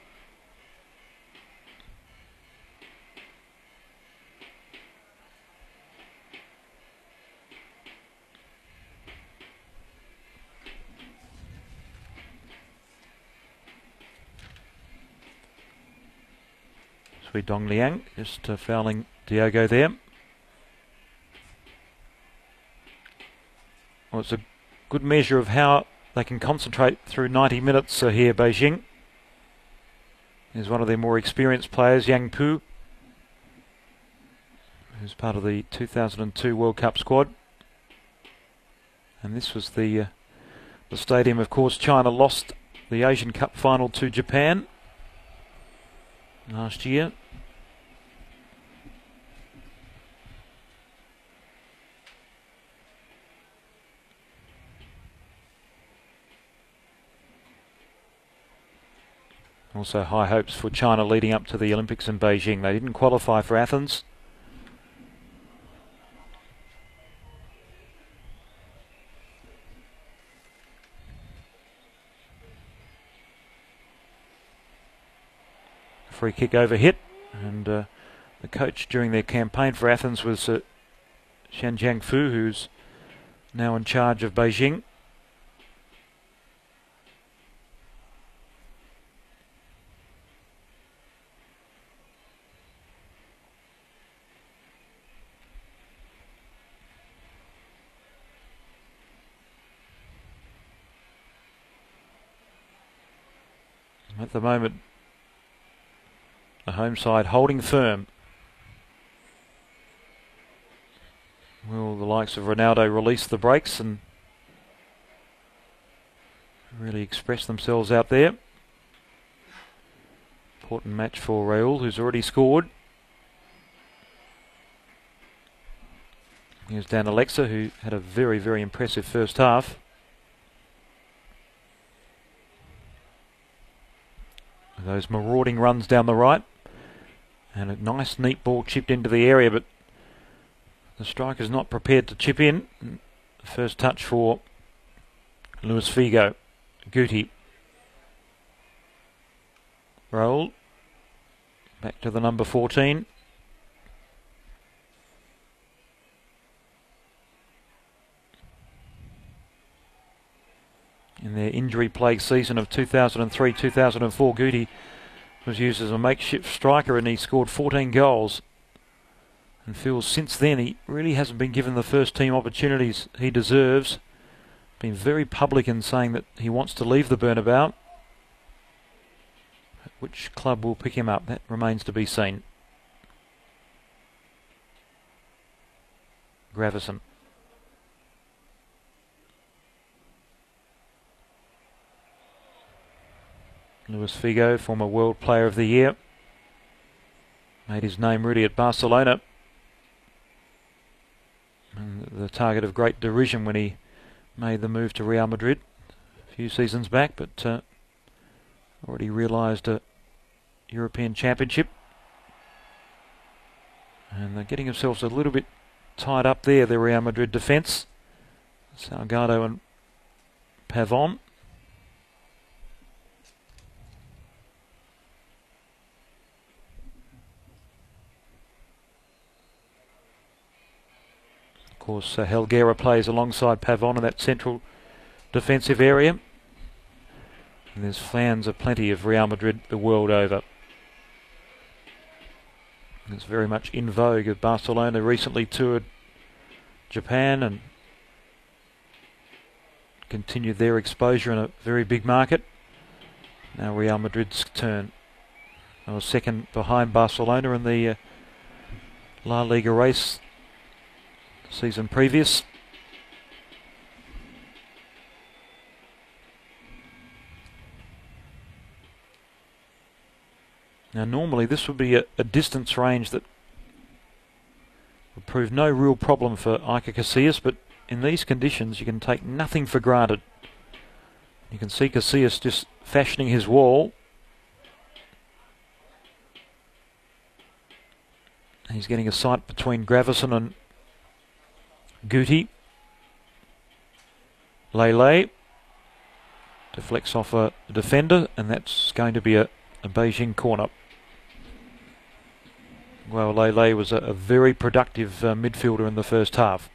Sui Dong Liang just fouling Diogo there. Well, it's a good measure of how they can concentrate through 90 minutes here, Beijing. Here's one of their more experienced players, Yang Pu, who's part of the 2002 World Cup squad. And this was the stadium, of course. China lost the Asian Cup final to Japan last year. Also high hopes for China leading up to the Olympics in Beijing. They didn't qualify for Athens. Free kick over hit, and the coach during their campaign for Athens was Shan Jiangfu, who's now in charge of Beijing. At the moment, the home side holding firm. Will the likes of Ronaldo release the brakes and really expressed themselves out there. Important match for Raoul, who's already scored. Here's Dan Alexa, who had a very, very impressive first half. Those marauding runs down the right. And a nice, neat ball chipped into the area, but the striker's not prepared to chip in. First touch for Luis Figo. Guti. Raoul. Back to the number 14. In their injury-plagued season of 2003-2004, Guti was used as a makeshift striker and he scored 14 goals. And feels since then he really hasn't been given the first team opportunities he deserves. Been very public in saying that he wants to leave the Bernabeu. Which club will pick him up? That remains to be seen. Gravesen. Luis Figo, former World Player of the Year. Made his name really at Barcelona. And the target of great derision when he made the move to Real Madrid a few seasons back, but already realised a European Championship. And they're getting themselves a little bit tied up there, the Real Madrid defence. Salgado and Pavon. Of course, Helguera plays alongside Pavon in that central defensive area. And there's fans aplenty of Real Madrid the world over. It's very much in vogue. As Barcelona recently toured Japan and continued their exposure in a very big market. Now Real Madrid's turn. They were second behind Barcelona in the La Liga race the season previous. Now normally this would be a distance range that would prove no real problem for Iker Casillas, but in these conditions you can take nothing for granted. You can see Casillas just fashioning his wall. He's getting a sight between Gravesen and Guti. Lele deflects off a defender, and that's going to be a Beijing corner. Well, Lele was a very productive midfielder in the first half.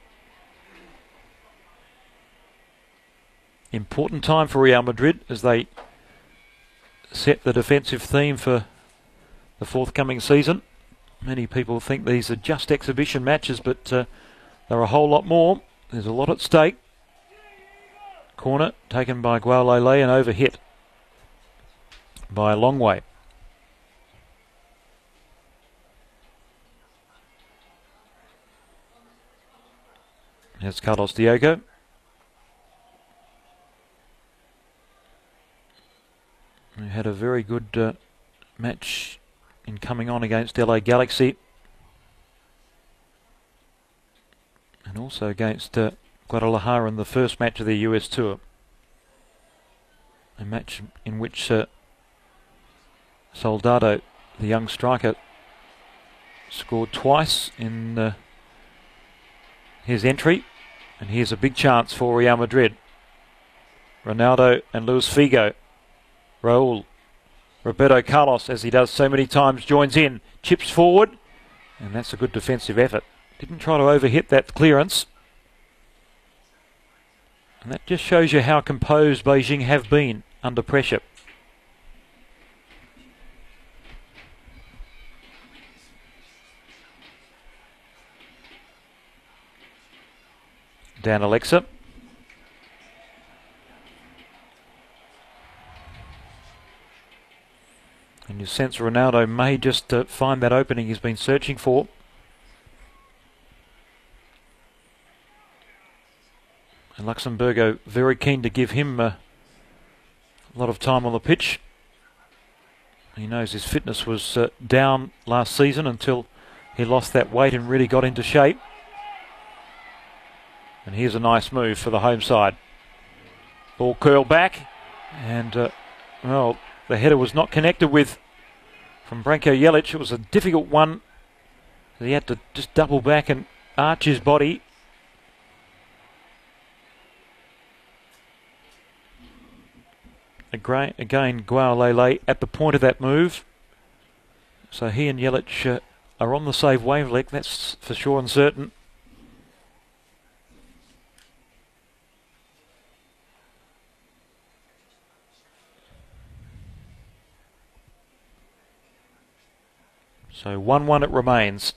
Important time for Real Madrid as they set the defensive theme for the forthcoming season. Many people think these are just exhibition matches, but they're a whole lot more. There's a lot at stake. Corner taken by Guau Lele and overhit by a long way. Here's Carlos Diogo. Who had a very good match in coming on against LA Galaxy. And also against Guadalajara in the first match of the US Tour. A match in which Soldado, the young striker, scored twice in his entry. And here's a big chance for Real Madrid. Ronaldo and Luis Figo. Raul. Roberto Carlos, as he does so many times, joins in. Chips forward. And that's a good defensive effort. Didn't try to overhit that clearance. And that just shows you how composed Beijing have been under pressure. Dan Alexa. And you sense Ronaldo may just find that opening he's been searching for. And Luxemburgo very keen to give him a lot of time on the pitch. He knows his fitness was down last season until he lost that weight and really got into shape. And here's a nice move for the home side. Ball curled back, and well, the header was not connected with from Branko Jelic. It was a difficult one. He had to just double back and arch his body. Again, Gualele at the point of that move. So he and Jelic are on the save wavelength, that's for sure and certain. So 1-1 it remains.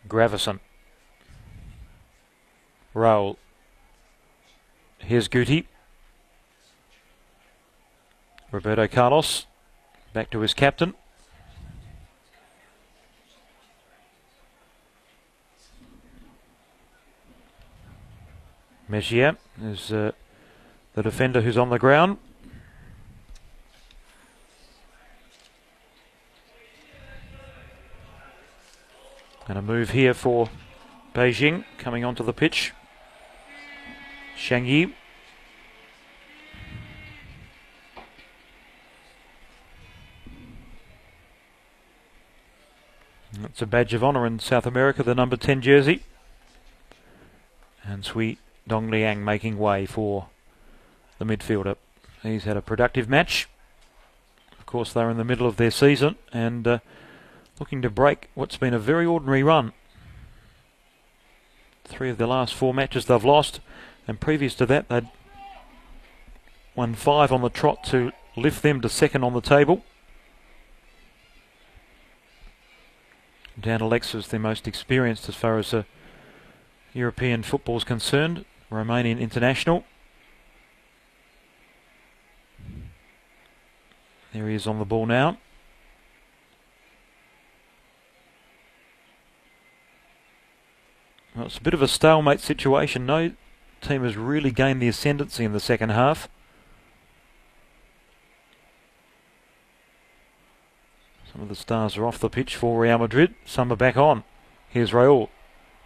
Gravison. Roll. Here's Guti. Roberto Carlos. Back to his captain. Mejia is the defender who's on the ground. And a move here for Beijing coming onto the pitch. Shang Yi. That's a badge of honour in South America, the number 10 jersey. And Sui Dongliang making way for the midfielder. He's had a productive match. Of course, they're in the middle of their season and looking to break what's been a very ordinary run. 3 of the last 4 matches they've lost, and previous to that they'd won 5 on the trot to lift them to second on the table. Dan Alexa's the most experienced as far as European football is concerned, Romanian international. There he is on the ball now. Well, it's a bit of a stalemate situation. No team has really gained the ascendancy in the second half. Some of the stars are off the pitch for Real Madrid. Some are back on. Here's Raul.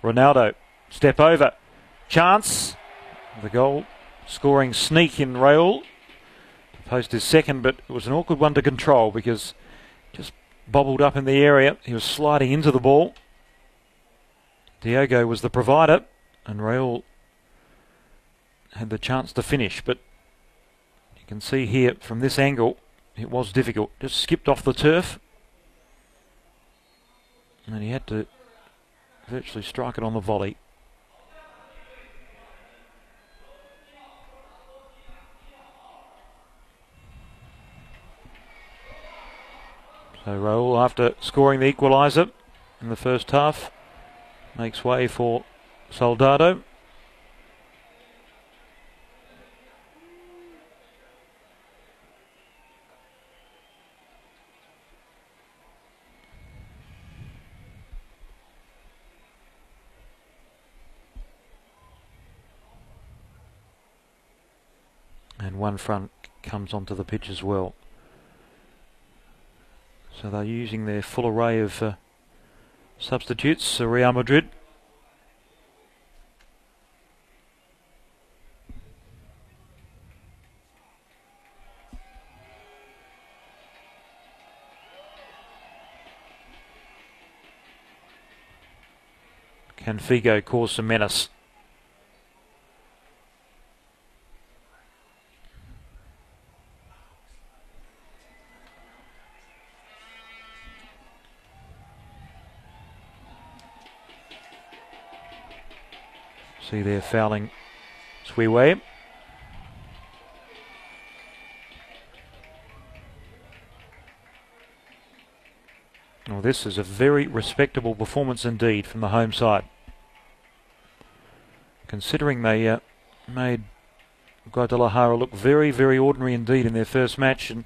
Ronaldo. Step over. Chance. The goal scoring sneak in Raul. The post is second, but it was an awkward one to control because just bobbled up in the area. He was sliding into the ball. Diogo was the provider, and Raul had the chance to finish, but you can see here from this angle it was difficult. Just skipped off the turf, and he had to virtually strike it on the volley. So Raul, after scoring the equaliser in the first half, makes way for Soldado. And one front comes onto the pitch as well. So they're using their full array of substitutes, Real Madrid. Can Figo cause some menace? See there fouling Swiwei. Well, this is a very respectable performance indeed from the home side. Considering they made Guadalajara look very, very ordinary indeed in their first match, and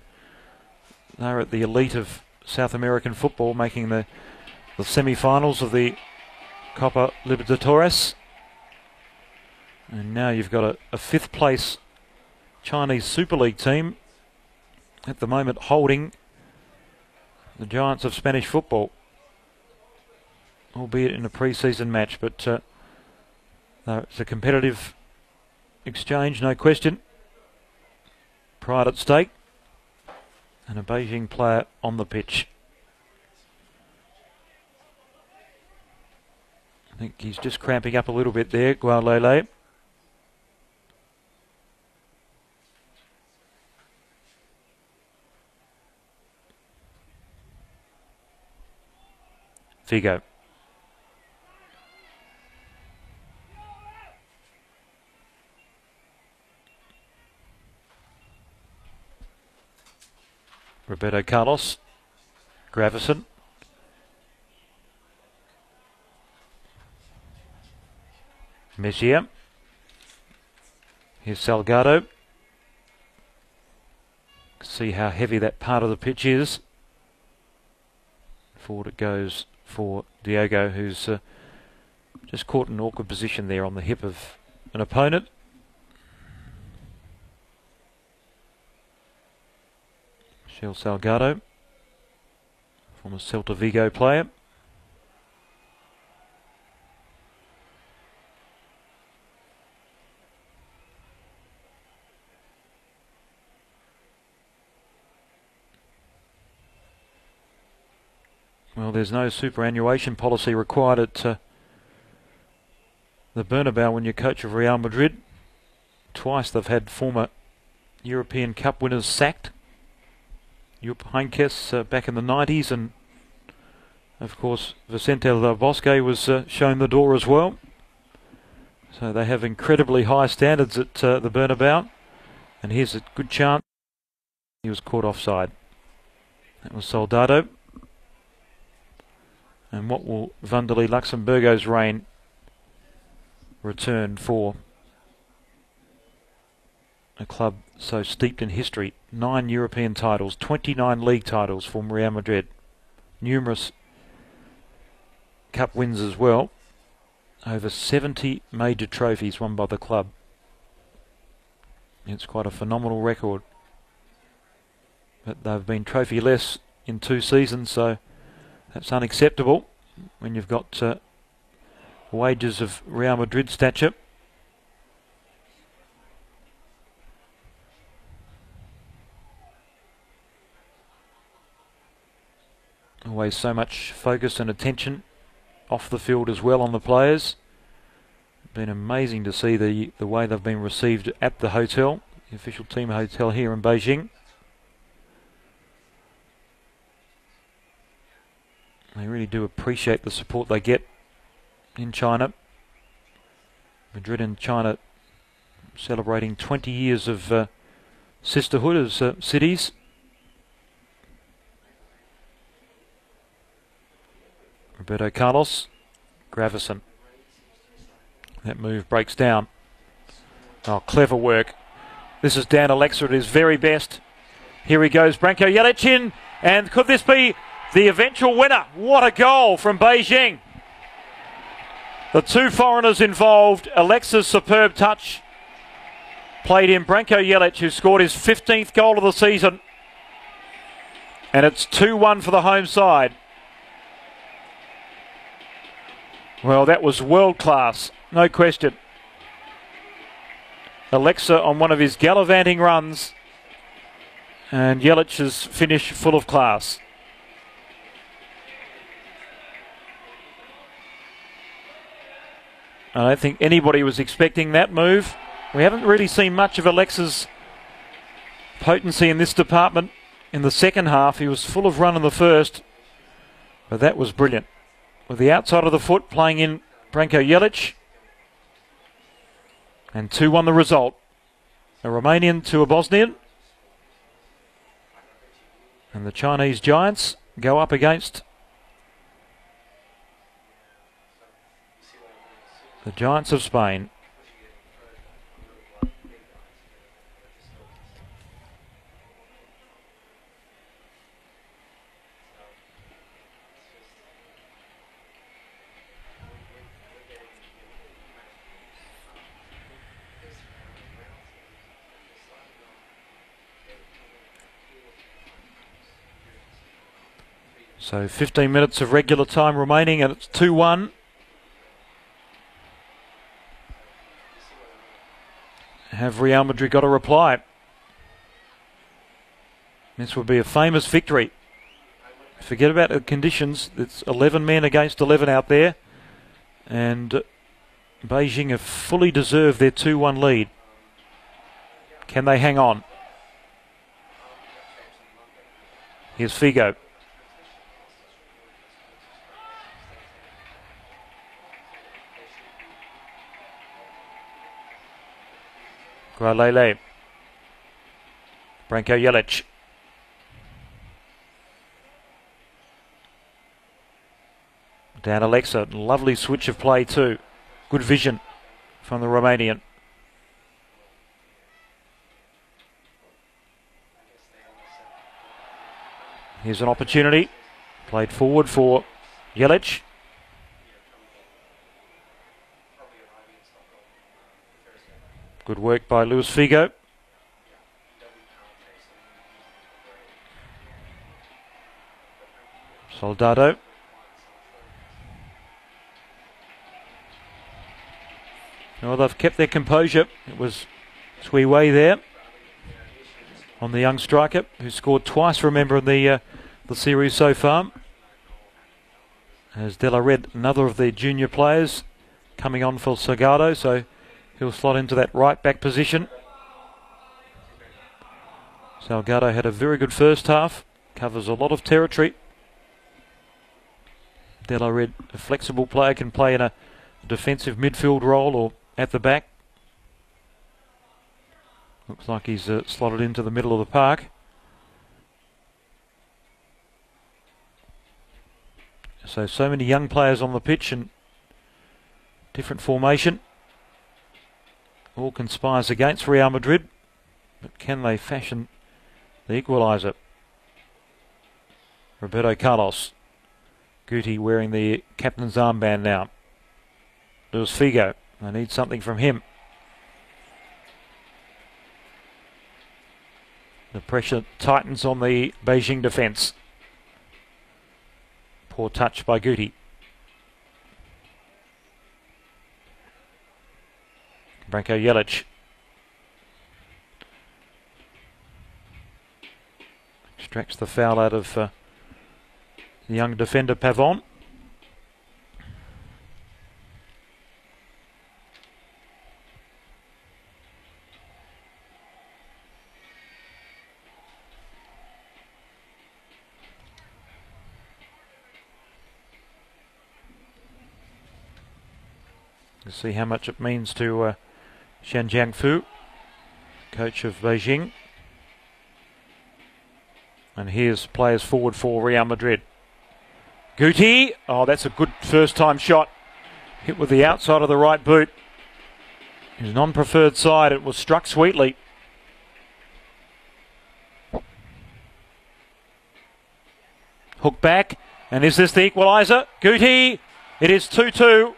they're at the elite of South American football, making the the semi-finals of the Copa Libertadores. And now you've got a fifth place Chinese Super League team at the moment holding the giants of Spanish football, albeit in a pre-season match, but it's a competitive exchange, no question. Pride at stake, and a Beijing player on the pitch. I think he's just cramping up a little bit there, Gualele. Figo. Roberto Carlos. Gravison. Mejia. Here's Salgado. See how heavy that part of the pitch is. Forward it goes for Diogo, who's just caught an awkward position there on the hip of an opponent. Michel Salgado, former Celta Vigo player. Well, there's no superannuation policy required at the Bernabeu when you're coach of Real Madrid. Twice they've had former European Cup winners sacked. Jupp Heynckes back in the 90s, and of course Vicente Del Bosque was shown the door as well. So they have incredibly high standards at the Bernabeu, and here's a good chance. He was caught offside. That was Soldado. And what will Vanderlei Luxemburgo's reign return for a club so steeped in history? 9 European titles, 29 league titles for Real Madrid, numerous cup wins as well, over 70 major trophies won by the club. It's quite a phenomenal record, but they've been trophy-less in 2 seasons, so that's unacceptable when you've got wages of Real Madrid stature. Always so much focus and attention off the field as well on the players. Been amazing to see the way they've been received at the hotel, the official team hotel here in Beijing. They really do appreciate the support they get in China. Madrid and China celebrating 20 years of sisterhood as cities. Roberto Carlos. Gravison. That move breaks down. Oh, clever work. This is Dan Alexa at his very best. Here he goes, Branko Jelic in, and could this be the eventual winner? What a goal from Beijing. The 2 foreigners involved, Alexa's superb touch played in Branko Jelic, who scored his 15th goal of the season. And it's 2-1 for the home side. Well, that was world class, no question. Alexa on one of his gallivanting runs, and Jelic's finish full of class. I don't think anybody was expecting that move. We haven't really seen much of Alexa's potency in this department in the second half. He was full of run in the first, but that was brilliant. With the outside of the foot playing in Branko Jelic. And 2-1 the result. A Romanian to a Bosnian. And the Chinese Giants go up against the Giants of Spain. So 15 minutes of regular time remaining, and it's 2-1. Have Real Madrid got a reply? This would be a famous victory. Forget about the conditions. It's 11 men against 11 out there. And Beijing have fully deserved their 2-1 lead. Can they hang on? Here's Figo. Gualele. Branko Jelic. Dan Alexa. Lovely switch of play too. Good vision from the Romanian. Here's an opportunity. Played forward for Jelic. Good work by Luis Figo. Soldado. Well, they've kept their composure. It was Sui Wei there on the young striker who scored twice, remember, in the series so far. As De La Red, another of the junior players, coming on for Salgado, so he'll slot into that right back position. Salgado had a very good first half, covers a lot of territory. De La Red, a flexible player, can play in a defensive midfield role or at the back. Looks like he's slotted into the middle of the park. So many young players on the pitch and different formation. All conspires against Real Madrid, but can they fashion the equaliser? Roberto Carlos. Guti wearing the captain's armband now. Luis Figo. They need something from him. The pressure tightens on the Beijing defence. Poor touch by Guti. Branko Jelic. Extracts the foul out of the young defender Pavon. We'll see how much it means to Shan Jiangfu, coach of Beijing. And here's players forward for Real Madrid. Guti. Oh, that's a good first time shot. Hit with the outside of the right boot. His non-preferred side. It was struck sweetly. Hook back. And is this the equaliser? Guti. It is 2-2.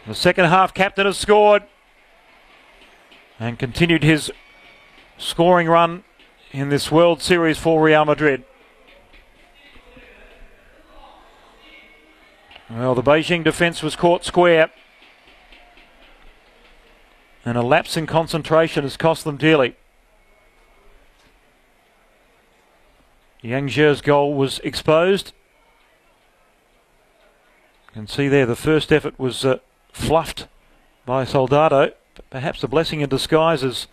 The second half captain has scored and continued his scoring run in this World Series for Real Madrid. Well, the Beijing defence was caught square, and a lapse in concentration has cost them dearly. Yang Zhe's goal was exposed. You can see there the first effort was fluffed by Soldado, but perhaps a blessing in disguise as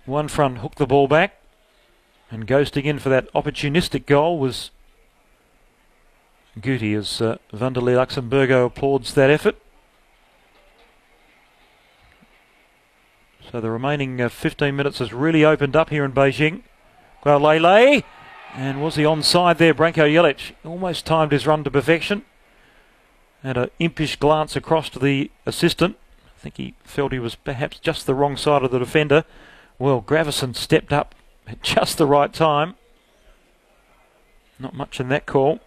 one front hooked the ball back, and ghosting in for that opportunistic goal was Guti, as Vanderlei Luxemburgo applauds that effort. So the remaining 15 minutes has really opened up here in Beijing. Gualele, and was he onside there? Branko Jelic almost timed his run to perfection. Had an impish glance across to the assistant. I think he felt he was perhaps just the wrong side of the defender. Well, Gravison stepped up at just the right time. Not much in that call.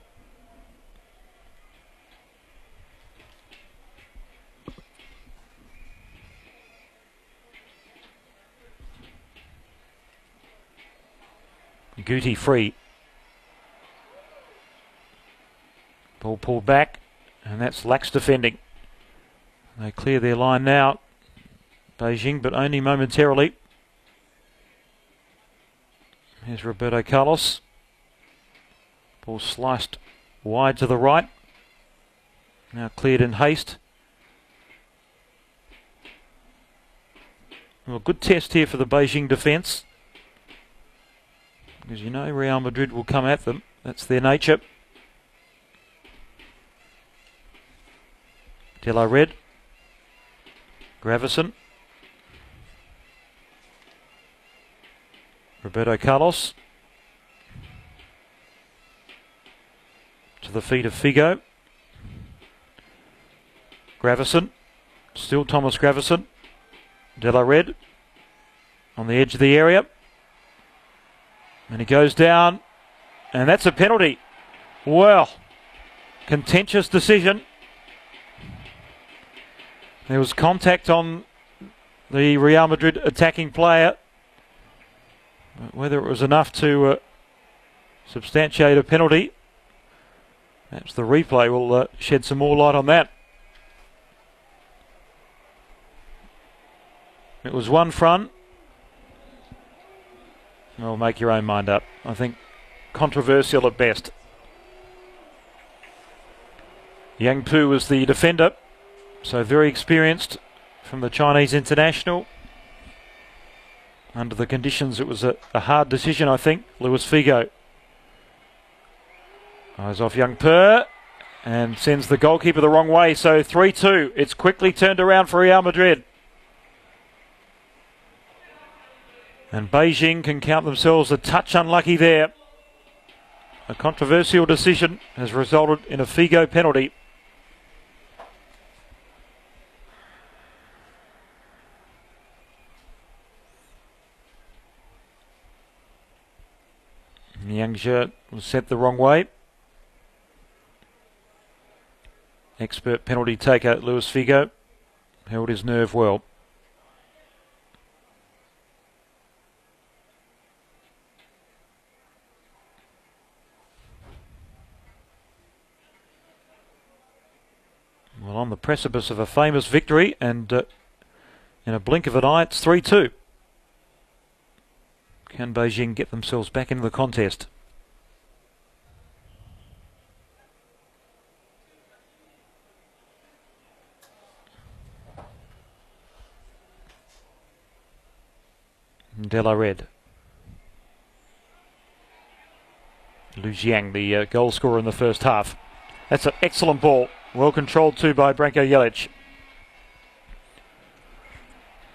Guti free. Ball pulled back, and that's lax defending. They clear their line now, Beijing, but only momentarily. Here's Roberto Carlos. Ball sliced wide to the right. Now cleared in haste. Well, good test here for the Beijing defence. Because you know Real Madrid will come at them. That's their nature. De La Red. Gravison. Roberto Carlos. To the feet of Figo. Gravison. Still Thomas Gravison. De La Red. On the edge of the area. And he goes down. And that's a penalty. Well, contentious decision. There was contact on the Real Madrid attacking player. But whether it was enough to substantiate a penalty, perhaps the replay will shed some more light on that. It was one front. Well, make your own mind up. I think controversial at best. Yang Pu was the defender, so very experienced from the Chinese international. Under the conditions, it was a hard decision, I think. Luis Figo eyes off Yang Pu and sends the goalkeeper the wrong way. So 3-2. It's quickly turned around for Real Madrid. And Beijing can count themselves a touch unlucky there. A controversial decision has resulted in a Figo penalty. Yang Zhe was sent the wrong way. Expert penalty taker Luis Figo held his nerve well. Well, on the precipice of a famous victory, and in a blink of an eye, it's 3-2. Can Beijing get themselves back into the contest? De La Red. Lu Jiang, the goal scorer in the first half. That's an excellent ball. Well controlled too by Branko Jelic.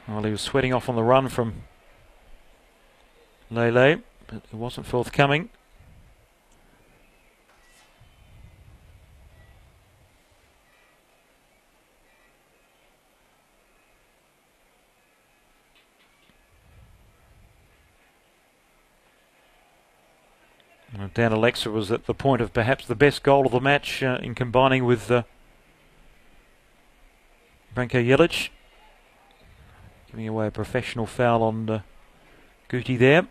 Well, he was sweating off on the run from Lele, but it wasn't forthcoming. Dan Alexa was at the point of perhaps the best goal of the match in combining with Branko Jelic. Giving away a professional foul on Guti there.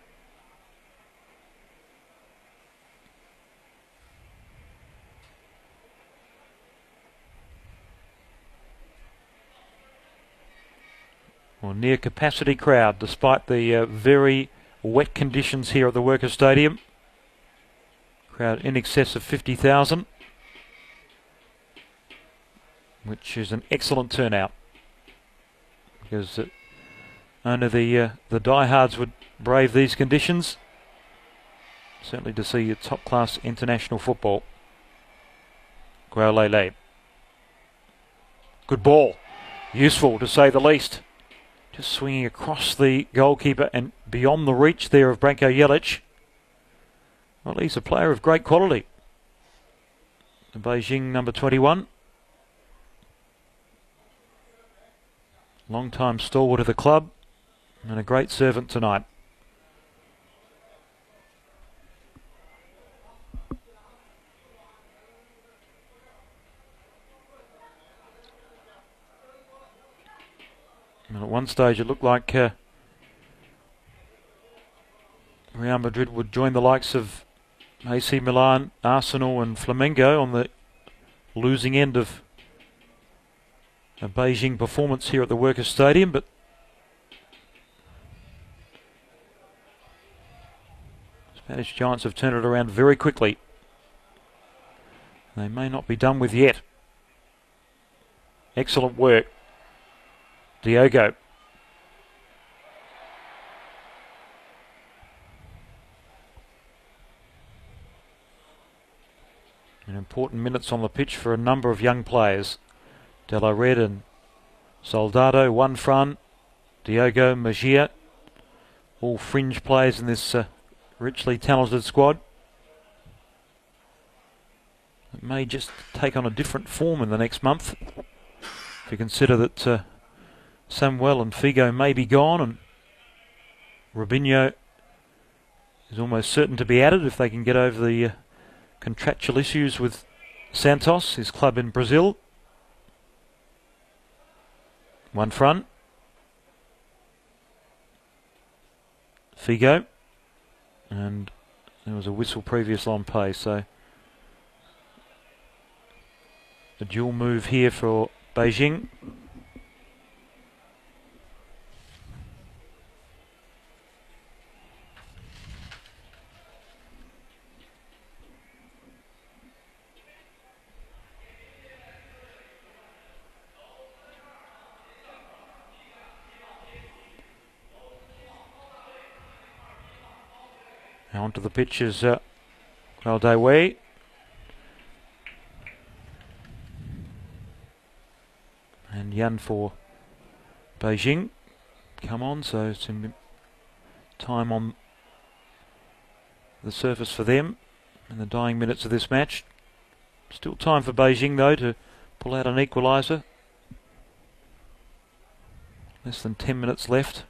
Well, near capacity crowd despite the very wet conditions here at the Workers' Stadium. Crowd in excess of 50,000, which is an excellent turnout, because only the diehards would brave these conditions. Certainly to see top-class international football. Guo Lele. Good ball. Useful, to say the least. Just swinging across the goalkeeper and beyond the reach there of Branko Jelic. Well, he's a player of great quality. The Beijing number 21. Long-time stalwart of the club and a great servant tonight. And at one stage it looked like Real Madrid would join the likes of AC Milan, Arsenal and Flamengo on the losing end of a Beijing performance here at the Workers' Stadium, but Spanish Giants have turned it around very quickly. They may not be done with yet. Excellent work. Diogo. And important minutes on the pitch for a number of young players. De La Red and Soldado, Juan Fran, Diogo, Mejia, all fringe players in this richly talented squad. It may just take on a different form in the next month. If you consider that Samuel and Figo may be gone and Robinho is almost certain to be added if they can get over the contractual issues with Santos, his club in Brazil. One front. Figo. And there was a whistle previous on play, so a dual move here for Beijing. Now onto the pitch is Valdewe. And Yan for Beijing. Come on, so some time on the surface for them in the dying minutes of this match. Still time for Beijing though to pull out an equaliser. Less than 10 minutes left.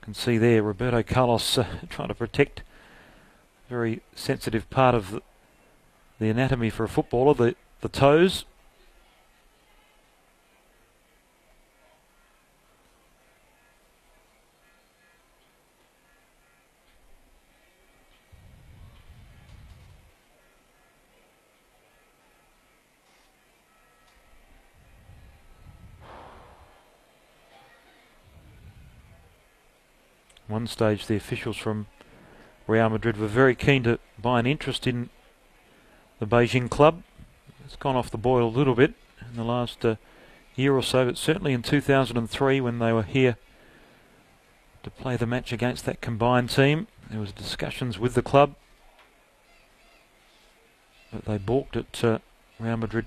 Can see there Roberto Carlos trying to protect a very sensitive part of the anatomy for a footballer, the toes. One stage the officials from Real Madrid were very keen to buy an interest in the Beijing club. It's gone off the boil a little bit in the last year or so, but certainly in 2003 when they were here to play the match against that combined team, there was discussions with the club, but they balked at Real Madrid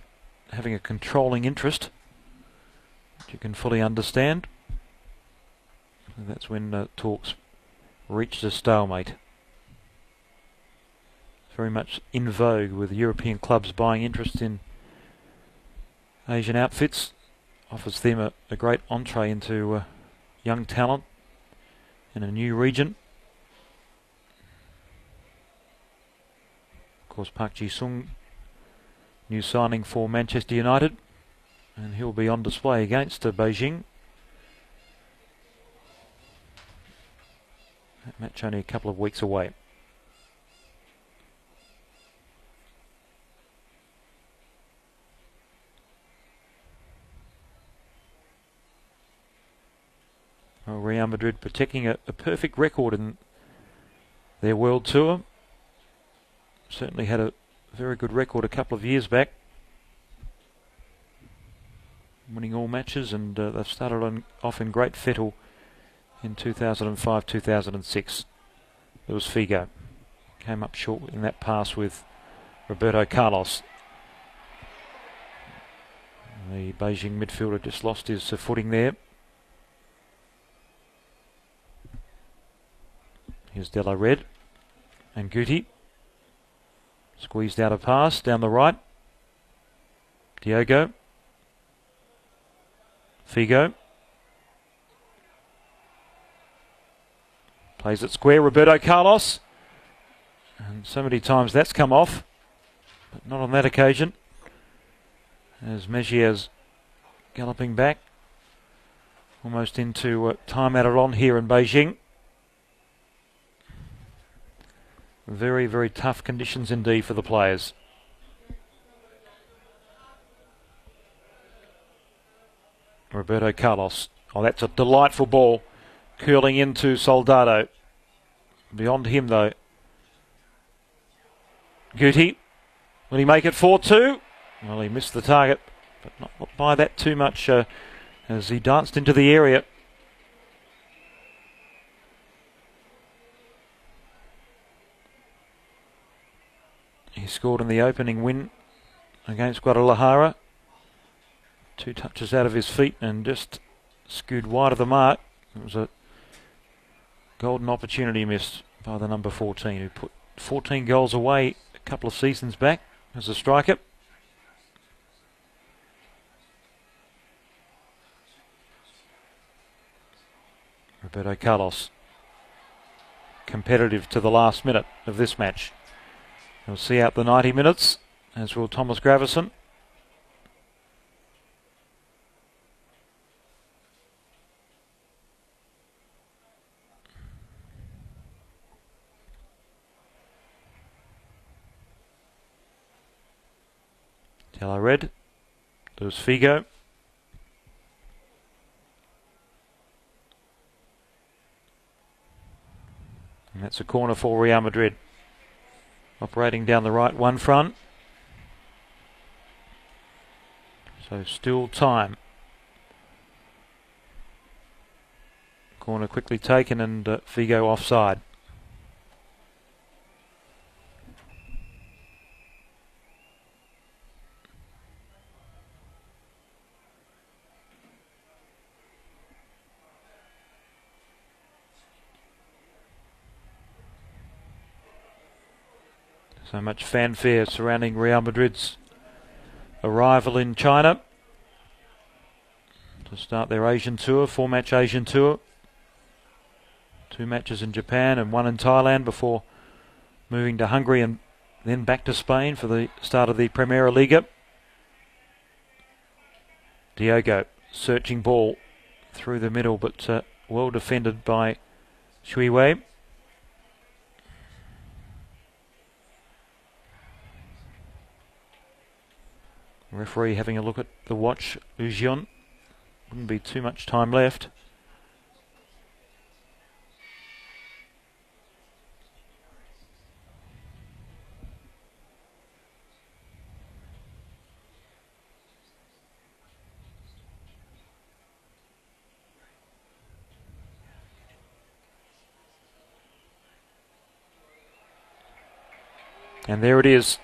having a controlling interest, which you can fully understand. And that's when talks reached a stalemate. Very much in vogue with European clubs buying interest in Asian outfits. Offers them a great entree into young talent in a new region. Of course, Park Ji-sung, new signing for Manchester United, and he'll be on display against Beijing. That match only a couple of weeks away. Well, Real Madrid protecting a perfect record in their World Tour. Certainly had a very good record a couple of years back, winning all matches, and they've started off in great fettle in 2005-2006. There was Figo. Came up short in that pass with Roberto Carlos. The Beijing midfielder just lost his footing there. Here's De La Red and Guti. Squeezed out a pass down the right. Diogo. Figo. Plays it square, Roberto Carlos. And so many times that's come off, but not on that occasion. As Mejia's galloping back, almost into time added on here in Beijing. Very, very tough conditions indeed for the players. Roberto Carlos. Oh, that's a delightful ball. Curling into Soldado. Beyond him, though. Guti. Will he make it 4-2? Well, he missed the target, but not by that too much as he danced into the area. He scored in the opening win against Guadalajara. 2 touches out of his feet and just skewed wide of the mark. It was a golden opportunity missed by the number 14, who put 14 goals away a couple of seasons back as a striker. Roberto Carlos, competitive to the last minute of this match. He'll see out the 90 minutes, as will Thomas Gravesen. Yellow red. Luis Figo. And that's a corner for Real Madrid. Operating down the right one front. So still time. Corner quickly taken and Figo offside. So much fanfare surrounding Real Madrid's arrival in China to start their Asian tour, 4-match Asian tour. 2 matches in Japan and 1 in Thailand before moving to Hungary and then back to Spain for the start of the Primera Liga. Diogo, searching ball through the middle, but well defended by Shui Wei. Referee having a look at the watch. Ujion. Wouldn't be too much time left. And there it is.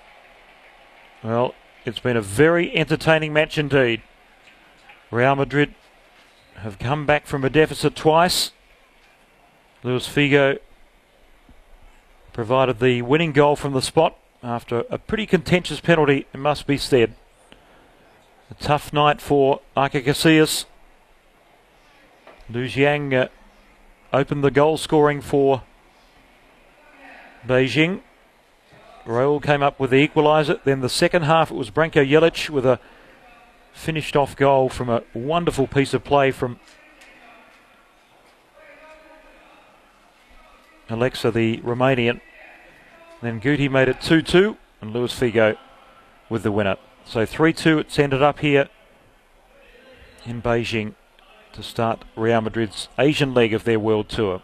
Well, it's been a very entertaining match indeed. Real Madrid have come back from a deficit twice. Luis Figo provided the winning goal from the spot after a pretty contentious penalty, it must be said. A tough night for Iker Casillas. Lu Jiang opened the goal scoring for Beijing. Raul came up with the equaliser. Then the second half, it was Branko Jelic with a finished off goal from a wonderful piece of play from Alexa, the Romanian. Then Guti made it 2-2 and Luis Figo with the winner. So 3-2 it's ended up here in Beijing to start Real Madrid's Asian leg of their World Tour.